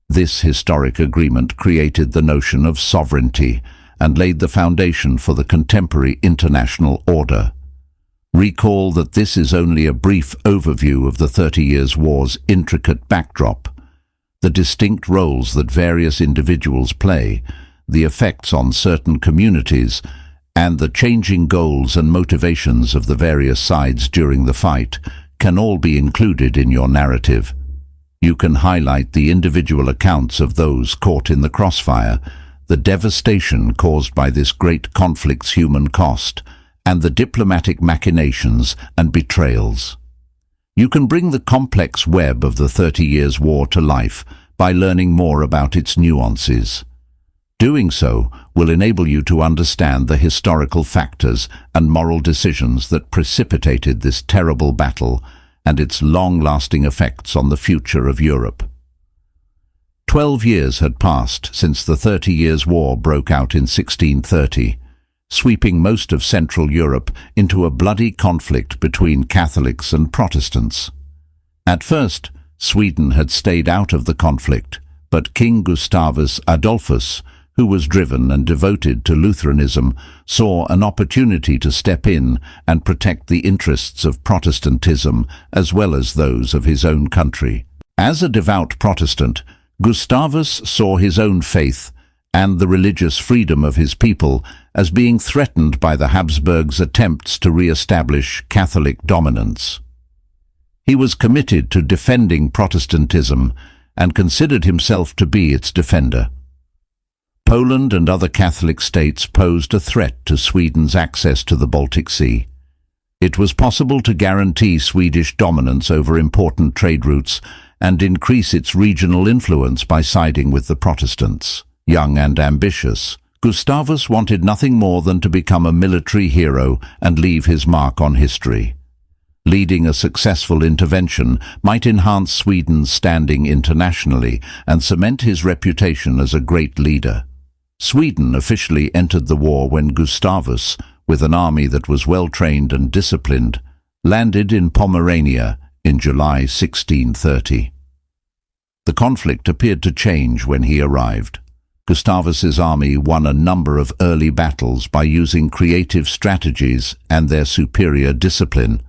Speaker 1: This historic agreement created the notion of sovereignty and laid the foundation for the contemporary international order. Recall that this is only a brief overview of the 30 Years' War's intricate backdrop, the distinct roles that various individuals play, the effects on certain communities, and the changing goals and motivations of the various sides during the fight can all be included in your narrative. You can highlight the individual accounts of those caught in the crossfire, the devastation caused by this great conflict's human cost, and the diplomatic machinations and betrayals. You can bring the complex web of the 30 Years' War to life by learning more about its nuances. Doing so will enable you to understand the historical factors and moral decisions that precipitated this terrible battle and its long-lasting effects on the future of Europe. 12 years had passed since the 30 Years' War broke out in 1630, sweeping most of Central Europe into a bloody conflict between Catholics and Protestants. At first, Sweden had stayed out of the conflict, but King Gustavus Adolphus, who was driven and devoted to Lutheranism, saw an opportunity to step in and protect the interests of Protestantism as well as those of his own country. As a devout Protestant, Gustavus saw his own faith and the religious freedom of his people as being threatened by the Habsburgs' attempts to re-establish Catholic dominance. He was committed to defending Protestantism and considered himself to be its defender. Poland and other Catholic states posed a threat to Sweden's access to the Baltic Sea. It was possible to guarantee Swedish dominance over important trade routes and increase its regional influence by siding with the Protestants. Young and ambitious, Gustavus wanted nothing more than to become a military hero and leave his mark on history. Leading a successful intervention might enhance Sweden's standing internationally and cement his reputation as a great leader. Sweden officially entered the war when Gustavus, with an army that was well-trained and disciplined, landed in Pomerania in July 1630. The conflict appeared to change when he arrived. Gustavus's army won a number of early battles by using creative strategies and their superior discipline.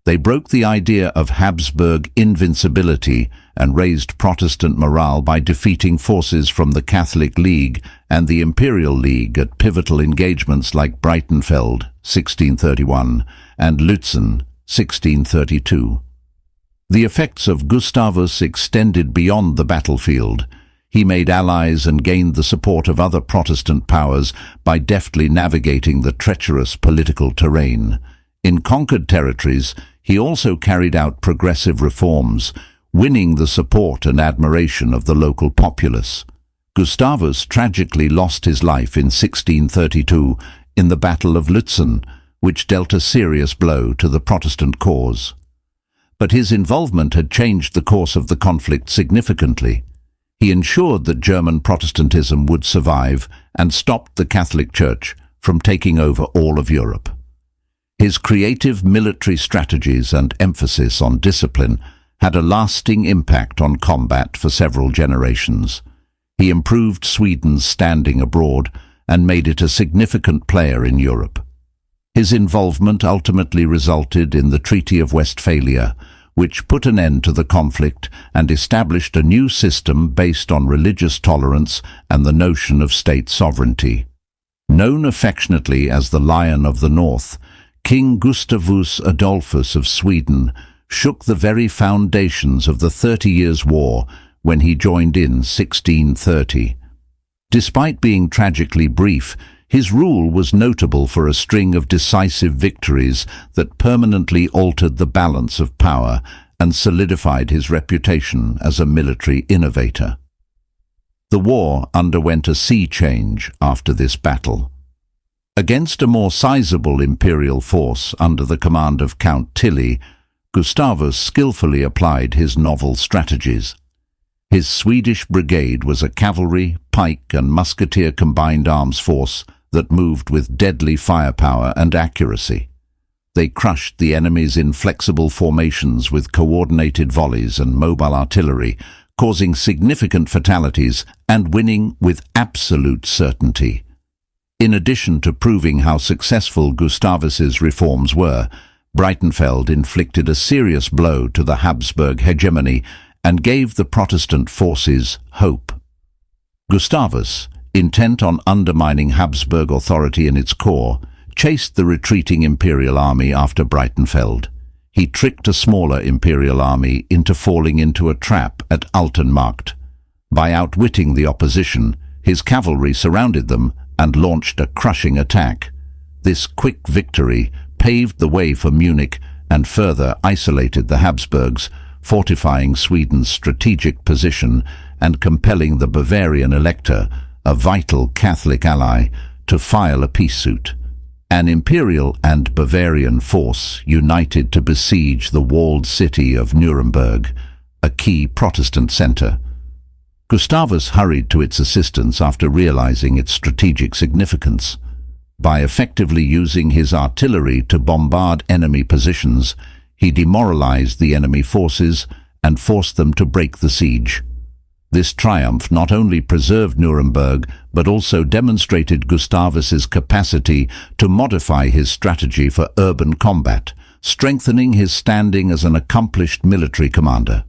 Speaker 1: They broke the idea of Habsburg invincibility and raised Protestant morale by defeating forces from the Catholic League and the Imperial League at pivotal engagements like Breitenfeld, 1631, and Lützen, 1632. The effects of Gustavus extended beyond the battlefield. He made allies and gained the support of other Protestant powers by deftly navigating the treacherous political terrain. In conquered territories, he also carried out progressive reforms, winning the support and admiration of the local populace. Gustavus tragically lost his life in 1632 in the Battle of Lützen, which dealt a serious blow to the Protestant cause. But his involvement had changed the course of the conflict significantly. He ensured that German Protestantism would survive and stopped the Catholic Church from taking over all of Europe. His creative military strategies and emphasis on discipline had a lasting impact on combat for several generations. He improved Sweden's standing abroad and made it a significant player in Europe. His involvement ultimately resulted in the Treaty of Westphalia, which put an end to the conflict and established a new system based on religious tolerance and the notion of state sovereignty. Known affectionately as the Lion of the North, King Gustavus Adolphus of Sweden shook the very foundations of the 30 Years' War when he joined in 1630. Despite being tragically brief, his rule was notable for a string of decisive victories that permanently altered the balance of power and solidified his reputation as a military innovator. The war underwent a sea change after this battle. Against a more sizable imperial force under the command of Count Tilly, Gustavus skillfully applied his novel strategies. His Swedish brigade was a cavalry, pike and musketeer combined arms force that moved with deadly firepower and accuracy. They crushed the enemy's inflexible formations with coordinated volleys and mobile artillery, causing significant fatalities and winning with absolute certainty. In addition to proving how successful Gustavus's reforms were, Breitenfeld inflicted a serious blow to the Habsburg hegemony and gave the Protestant forces hope. Gustavus, intent on undermining Habsburg authority in its core, chased the retreating imperial army after Breitenfeld. He tricked a smaller imperial army into falling into a trap at Altenmarkt. By outwitting the opposition, his cavalry surrounded them and launched a crushing attack. This quick victory paved the way for Munich and further isolated the Habsburgs, fortifying Sweden's strategic position and compelling the Bavarian elector, a vital Catholic ally, to file a peace suit. An imperial and Bavarian force united to besiege the walled city of Nuremberg, a key Protestant center. Gustavus hurried to its assistance after realizing its strategic significance. By effectively using his artillery to bombard enemy positions, he demoralized the enemy forces and forced them to break the siege. This triumph not only preserved Nuremberg, but also demonstrated Gustavus's capacity to modify his strategy for urban combat, strengthening his standing as an accomplished military commander.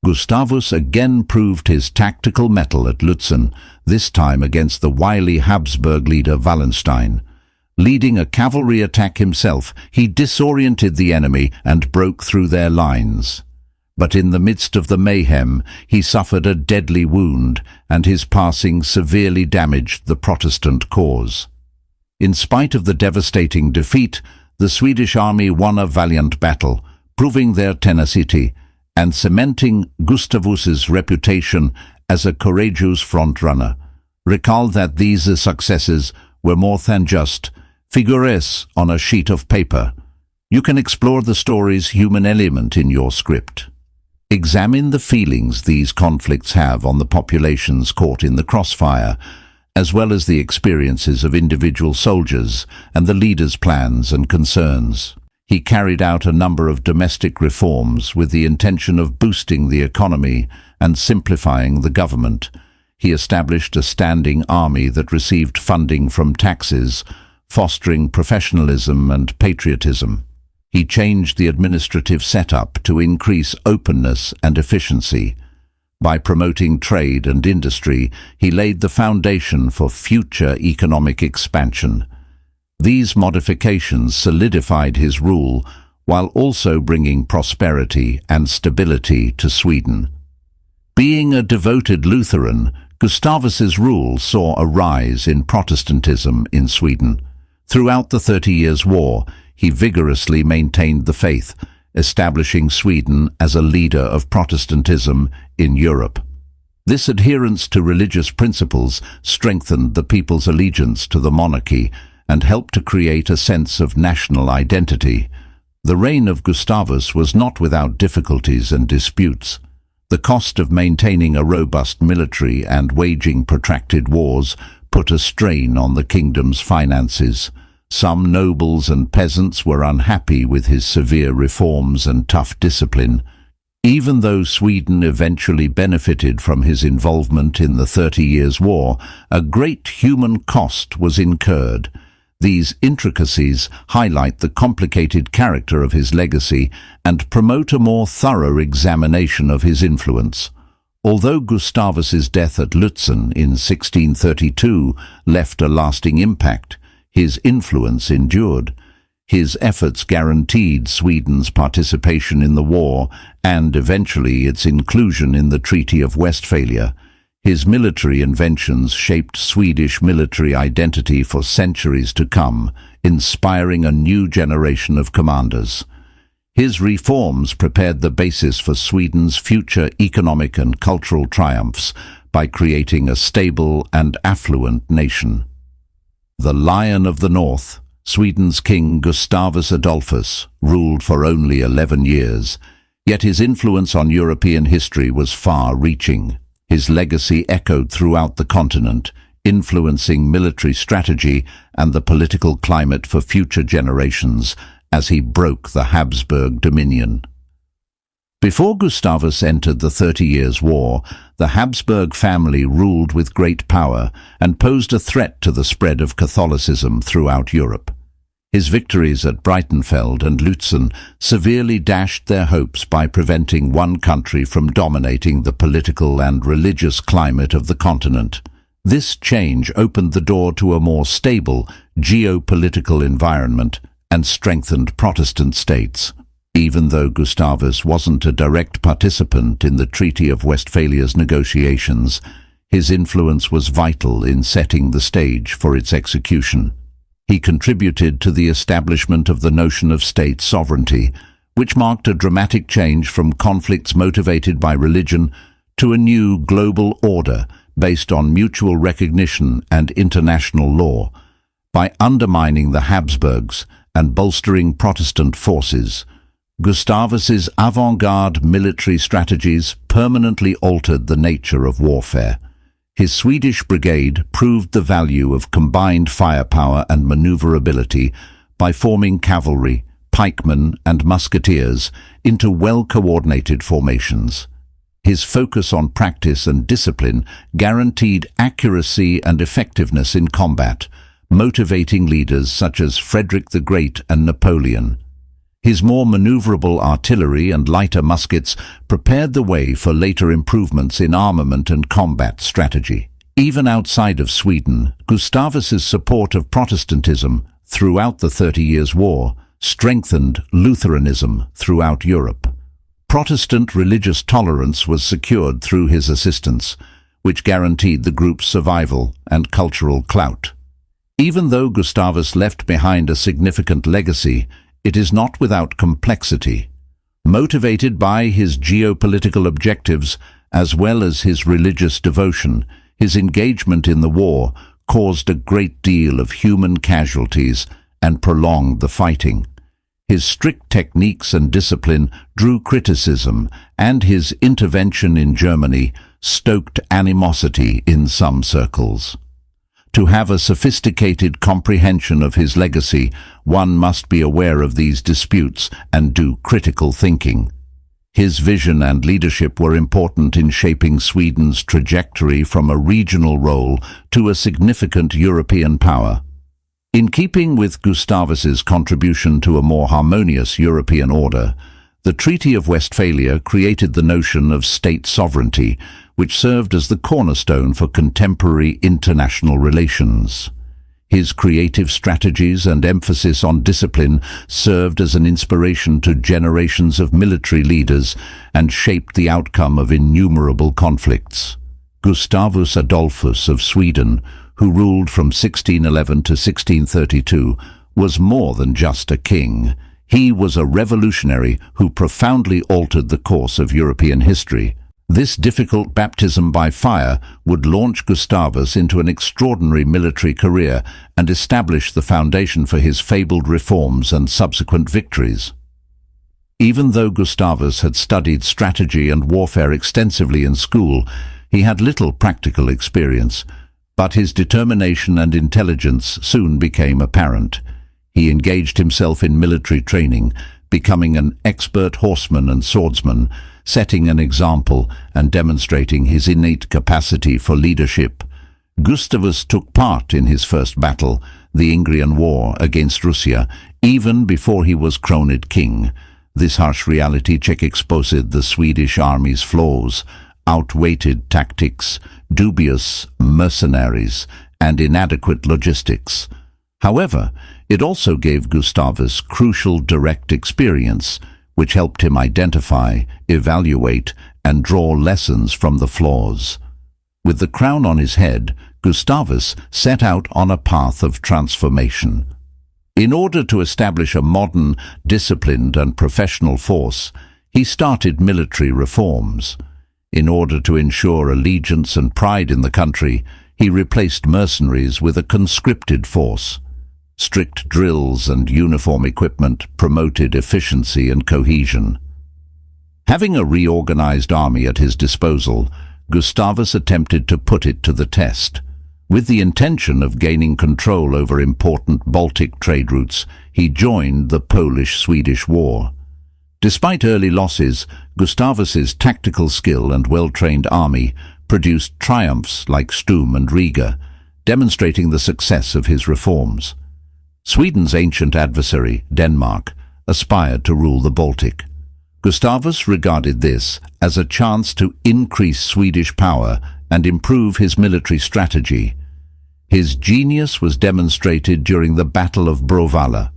Speaker 1: Gustavus again proved his tactical mettle at Lützen, this time against the wily Habsburg leader Wallenstein. Leading a cavalry attack himself, he disoriented the enemy and broke through their lines. But in the midst of the mayhem, he suffered a deadly wound, and his passing severely damaged the Protestant cause. In spite of the devastating defeat, the Swedish army won a valiant battle, proving their tenacity and cementing Gustavus's reputation as a courageous front-runner. Recall that these successes were more than just figures on a sheet of paper. You can explore the story's human element in your script. Examine the feelings these conflicts have on the populations caught in the crossfire, as well as the experiences of individual soldiers and the leaders' plans and concerns. He carried out a number of domestic reforms with the intention of boosting the economy and simplifying the government. He established a standing army that received funding from taxes, fostering professionalism and patriotism. He changed the administrative setup to increase openness and efficiency. By promoting trade and industry, he laid the foundation for future economic expansion. These modifications solidified his rule while also bringing prosperity and stability to Sweden. Being a devoted Lutheran, Gustavus's rule saw a rise in Protestantism in Sweden. Throughout the 30 Years' War, he vigorously maintained the faith, establishing Sweden as a leader of Protestantism in Europe. This adherence to religious principles strengthened the people's allegiance to the monarchy and helped to create a sense of national identity. The reign of Gustavus was not without difficulties and disputes. The cost of maintaining a robust military and waging protracted wars put a strain on the kingdom's finances. Some nobles and peasants were unhappy with his severe reforms and tough discipline. Even though Sweden eventually benefited from his involvement in the 30 Years' War, a great human cost was incurred. These intricacies highlight the complicated character of his legacy and promote a more thorough examination of his influence. Although Gustavus's death at Lützen in 1632 left a lasting impact, his influence endured. His efforts guaranteed Sweden's participation in the war and eventually its inclusion in the Treaty of Westphalia. His military inventions shaped Swedish military identity for centuries to come, inspiring a new generation of commanders. His reforms prepared the basis for Sweden's future economic and cultural triumphs by creating a stable and affluent nation. The Lion of the North, Sweden's King Gustavus Adolphus, ruled for only 11 years, yet his influence on European history was far-reaching. His legacy echoed throughout the continent, influencing military strategy and the political climate for future generations as he broke the Habsburg dominion. Before Gustavus entered the 30 Years' War, the Habsburg family ruled with great power and posed a threat to the spread of Catholicism throughout Europe. His victories at Breitenfeld and Lützen severely dashed their hopes by preventing one country from dominating the political and religious climate of the continent. This change opened the door to a more stable geopolitical environment and strengthened Protestant states. Even though Gustavus wasn't a direct participant in the Treaty of Westphalia's negotiations, his influence was vital in setting the stage for its execution. He contributed to the establishment of the notion of state sovereignty, which marked a dramatic change from conflicts motivated by religion to a new global order based on mutual recognition and international law. By undermining the Habsburgs and bolstering Protestant forces, Gustavus's avant-garde military strategies permanently altered the nature of warfare. His Swedish brigade proved the value of combined firepower and maneuverability by forming cavalry, pikemen and musketeers into well-coordinated formations. His focus on practice and discipline guaranteed accuracy and effectiveness in combat, motivating leaders such as Frederick the Great and Napoleon. His more maneuverable artillery and lighter muskets prepared the way for later improvements in armament and combat strategy. Even outside of Sweden, Gustavus's support of Protestantism throughout the 30 Years' War strengthened Lutheranism throughout Europe. Protestant religious tolerance was secured through his assistance, which guaranteed the group's survival and cultural clout. Even though Gustavus left behind a significant legacy, it is not without complexity. Motivated by his geopolitical objectives as well as his religious devotion, his engagement in the war caused a great deal of human casualties and prolonged the fighting. His strict techniques and discipline drew criticism, and his intervention in Germany stoked animosity in some circles. To have a sophisticated comprehension of his legacy, one must be aware of these disputes and do critical thinking. His vision and leadership were important in shaping Sweden's trajectory from a regional role to a significant European power. In keeping with Gustavus's contribution to a more harmonious European order, the Treaty of Westphalia created the notion of state sovereignty, which served as the cornerstone for contemporary international relations. His creative strategies and emphasis on discipline served as an inspiration to generations of military leaders and shaped the outcome of innumerable conflicts. Gustavus Adolphus of Sweden, who ruled from 1611 to 1632, was more than just a king. He was a revolutionary who profoundly altered the course of European history. This difficult baptism by fire would launch Gustavus into an extraordinary military career and establish the foundation for his fabled reforms and subsequent victories. Even though Gustavus had studied strategy and warfare extensively in school, he had little practical experience, but his determination and intelligence soon became apparent. He engaged himself in military training, becoming an expert horseman and swordsman, setting an example and demonstrating his innate capacity for leadership. Gustavus took part in his first battle, the Ingrian War against Russia, even before he was crowned king. This harsh reality check exposed the Swedish army's flaws: outweighted tactics, dubious mercenaries, and inadequate logistics. However, it also gave Gustavus crucial direct experience, which helped him identify, evaluate, and draw lessons from the flaws. With the crown on his head, Gustavus set out on a path of transformation. In order to establish a modern, disciplined, and professional force, he started military reforms. In order to ensure allegiance and pride in the country, he replaced mercenaries with a conscripted force. Strict drills and uniform equipment promoted efficiency and cohesion. Having a reorganized army at his disposal, Gustavus attempted to put it to the test. With the intention of gaining control over important Baltic trade routes, he joined the Polish-Swedish War. Despite early losses, Gustavus's tactical skill and well-trained army produced triumphs like Sturm and Riga, demonstrating the success of his reforms. Sweden's ancient adversary, Denmark, aspired to rule the Baltic. Gustavus regarded this as a chance to increase Swedish power and improve his military strategy. His genius was demonstrated during the Battle of Bråvalla.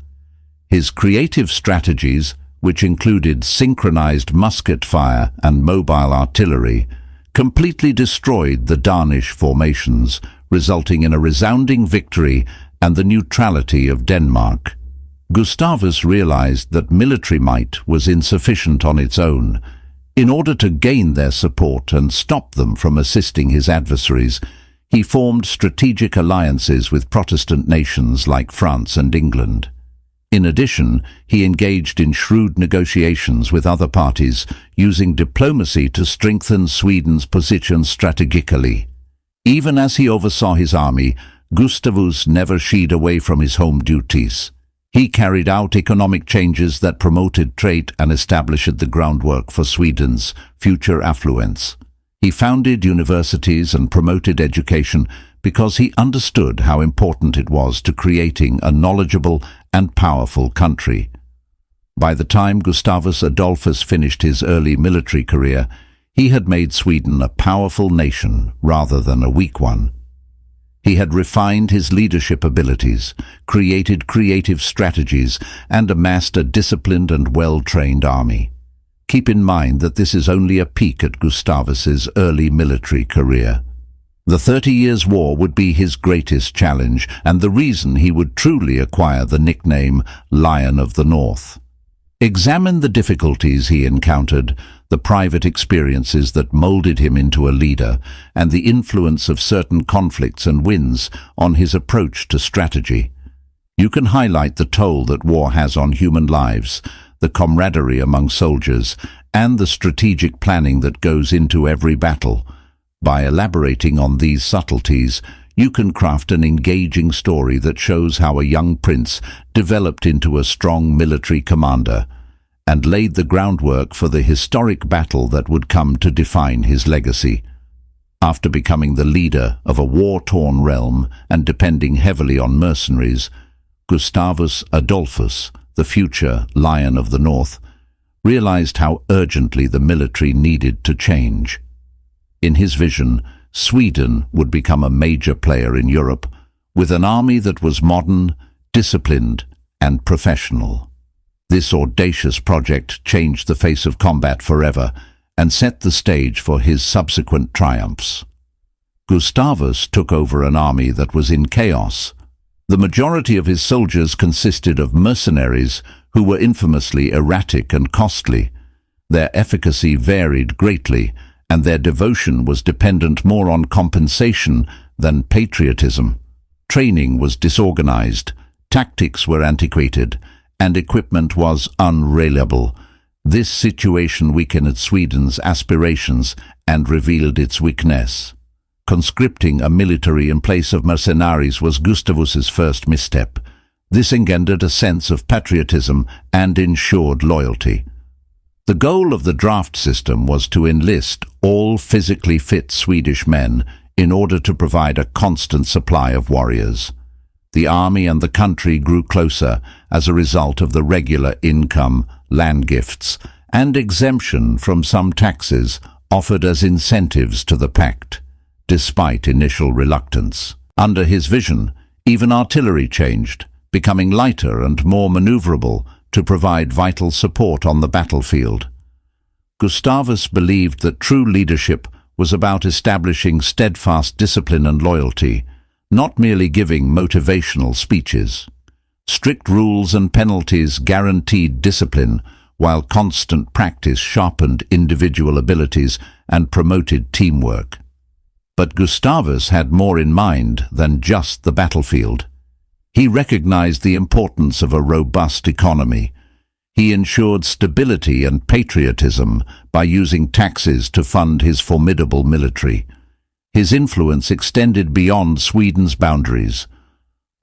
Speaker 1: His creative strategies, which included synchronized musket fire and mobile artillery, completely destroyed the Danish formations, resulting in a resounding victory and the neutrality of Denmark. Gustavus realized that military might was insufficient on its own. In order to gain their support and stop them from assisting his adversaries, he formed strategic alliances with Protestant nations like France and England. In addition, he engaged in shrewd negotiations with other parties, using diplomacy to strengthen Sweden's position strategically. Even as he oversaw his army, Gustavus never shied away from his home duties. He carried out economic changes that promoted trade and established the groundwork for Sweden's future affluence. He founded universities and promoted education because he understood how important it was to creating a knowledgeable and powerful country. By the time Gustavus Adolphus finished his early military career, he had made Sweden a powerful nation rather than a weak one. He had refined his leadership abilities, created creative strategies, and amassed a disciplined and well-trained army. Keep in mind that this is only a peek at Gustavus's early military career. The 30 Years' War would be his greatest challenge, and the reason he would truly acquire the nickname Lion of the North. Examine the difficulties he encountered, the private experiences that molded him into a leader, and the influence of certain conflicts and wins on his approach to strategy. You can highlight the toll that war has on human lives, the camaraderie among soldiers, and the strategic planning that goes into every battle. By elaborating on these subtleties, you can craft an engaging story that shows how a young prince developed into a strong military commander and laid the groundwork for the historic battle that would come to define his legacy. After becoming the leader of a war-torn realm and depending heavily on mercenaries, Gustavus Adolphus, the future Lion of the North, realized how urgently the military needed to change. In his vision, Sweden would become a major player in Europe, with an army that was modern, disciplined, and professional. This audacious project changed the face of combat forever and set the stage for his subsequent triumphs. Gustavus took over an army that was in chaos. The majority of his soldiers consisted of mercenaries who were infamously erratic and costly. Their efficacy varied greatly, and their devotion was dependent more on compensation than patriotism. Training was disorganized, tactics were antiquated, and equipment was unreliable. This situation weakened Sweden's aspirations and revealed its weakness. Conscripting a military in place of mercenaries was Gustavus's first misstep. This engendered a sense of patriotism and ensured loyalty. The goal of the draft system was to enlist all physically fit Swedish men in order to provide a constant supply of warriors. The army and the country grew closer as a result of the regular income, land gifts, and exemption from some taxes offered as incentives to the pact, despite initial reluctance. Under his vision, even artillery changed, becoming lighter and more maneuverable to provide vital support on the battlefield. Gustavus believed that true leadership was about establishing steadfast discipline and loyalty, not merely giving motivational speeches. Strict rules and penalties guaranteed discipline, while constant practice sharpened individual abilities and promoted teamwork. But Gustavus had more in mind than just the battlefield. He recognized the importance of a robust economy. He ensured stability and patriotism by using taxes to fund his formidable military. His influence extended beyond Sweden's boundaries.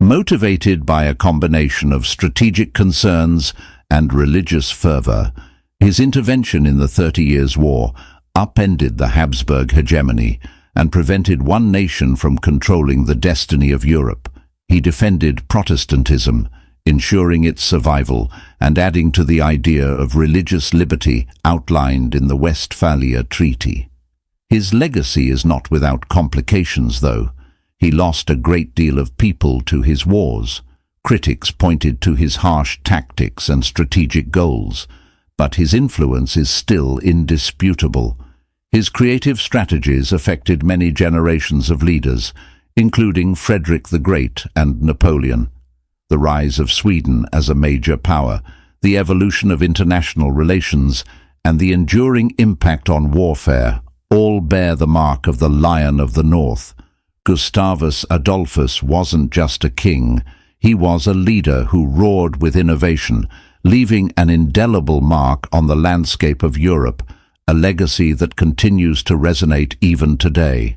Speaker 1: Motivated by a combination of strategic concerns and religious fervor, his intervention in the 30 Years' War upended the Habsburg hegemony and prevented one nation from controlling the destiny of Europe. He defended Protestantism, ensuring its survival and adding to the idea of religious liberty outlined in the Westphalia Treaty. His legacy is not without complications, though. He lost a great deal of people to his wars. Critics pointed to his harsh tactics and strategic goals, but his influence is still indisputable. His creative strategies affected many generations of leaders, including Frederick the Great and Napoleon. The rise of Sweden as a major power, the evolution of international relations, and the enduring impact on warfare all bear the mark of the Lion of the North. Gustavus Adolphus wasn't just a king, he was a leader who roared with innovation, leaving an indelible mark on the landscape of Europe, a legacy that continues to resonate even today.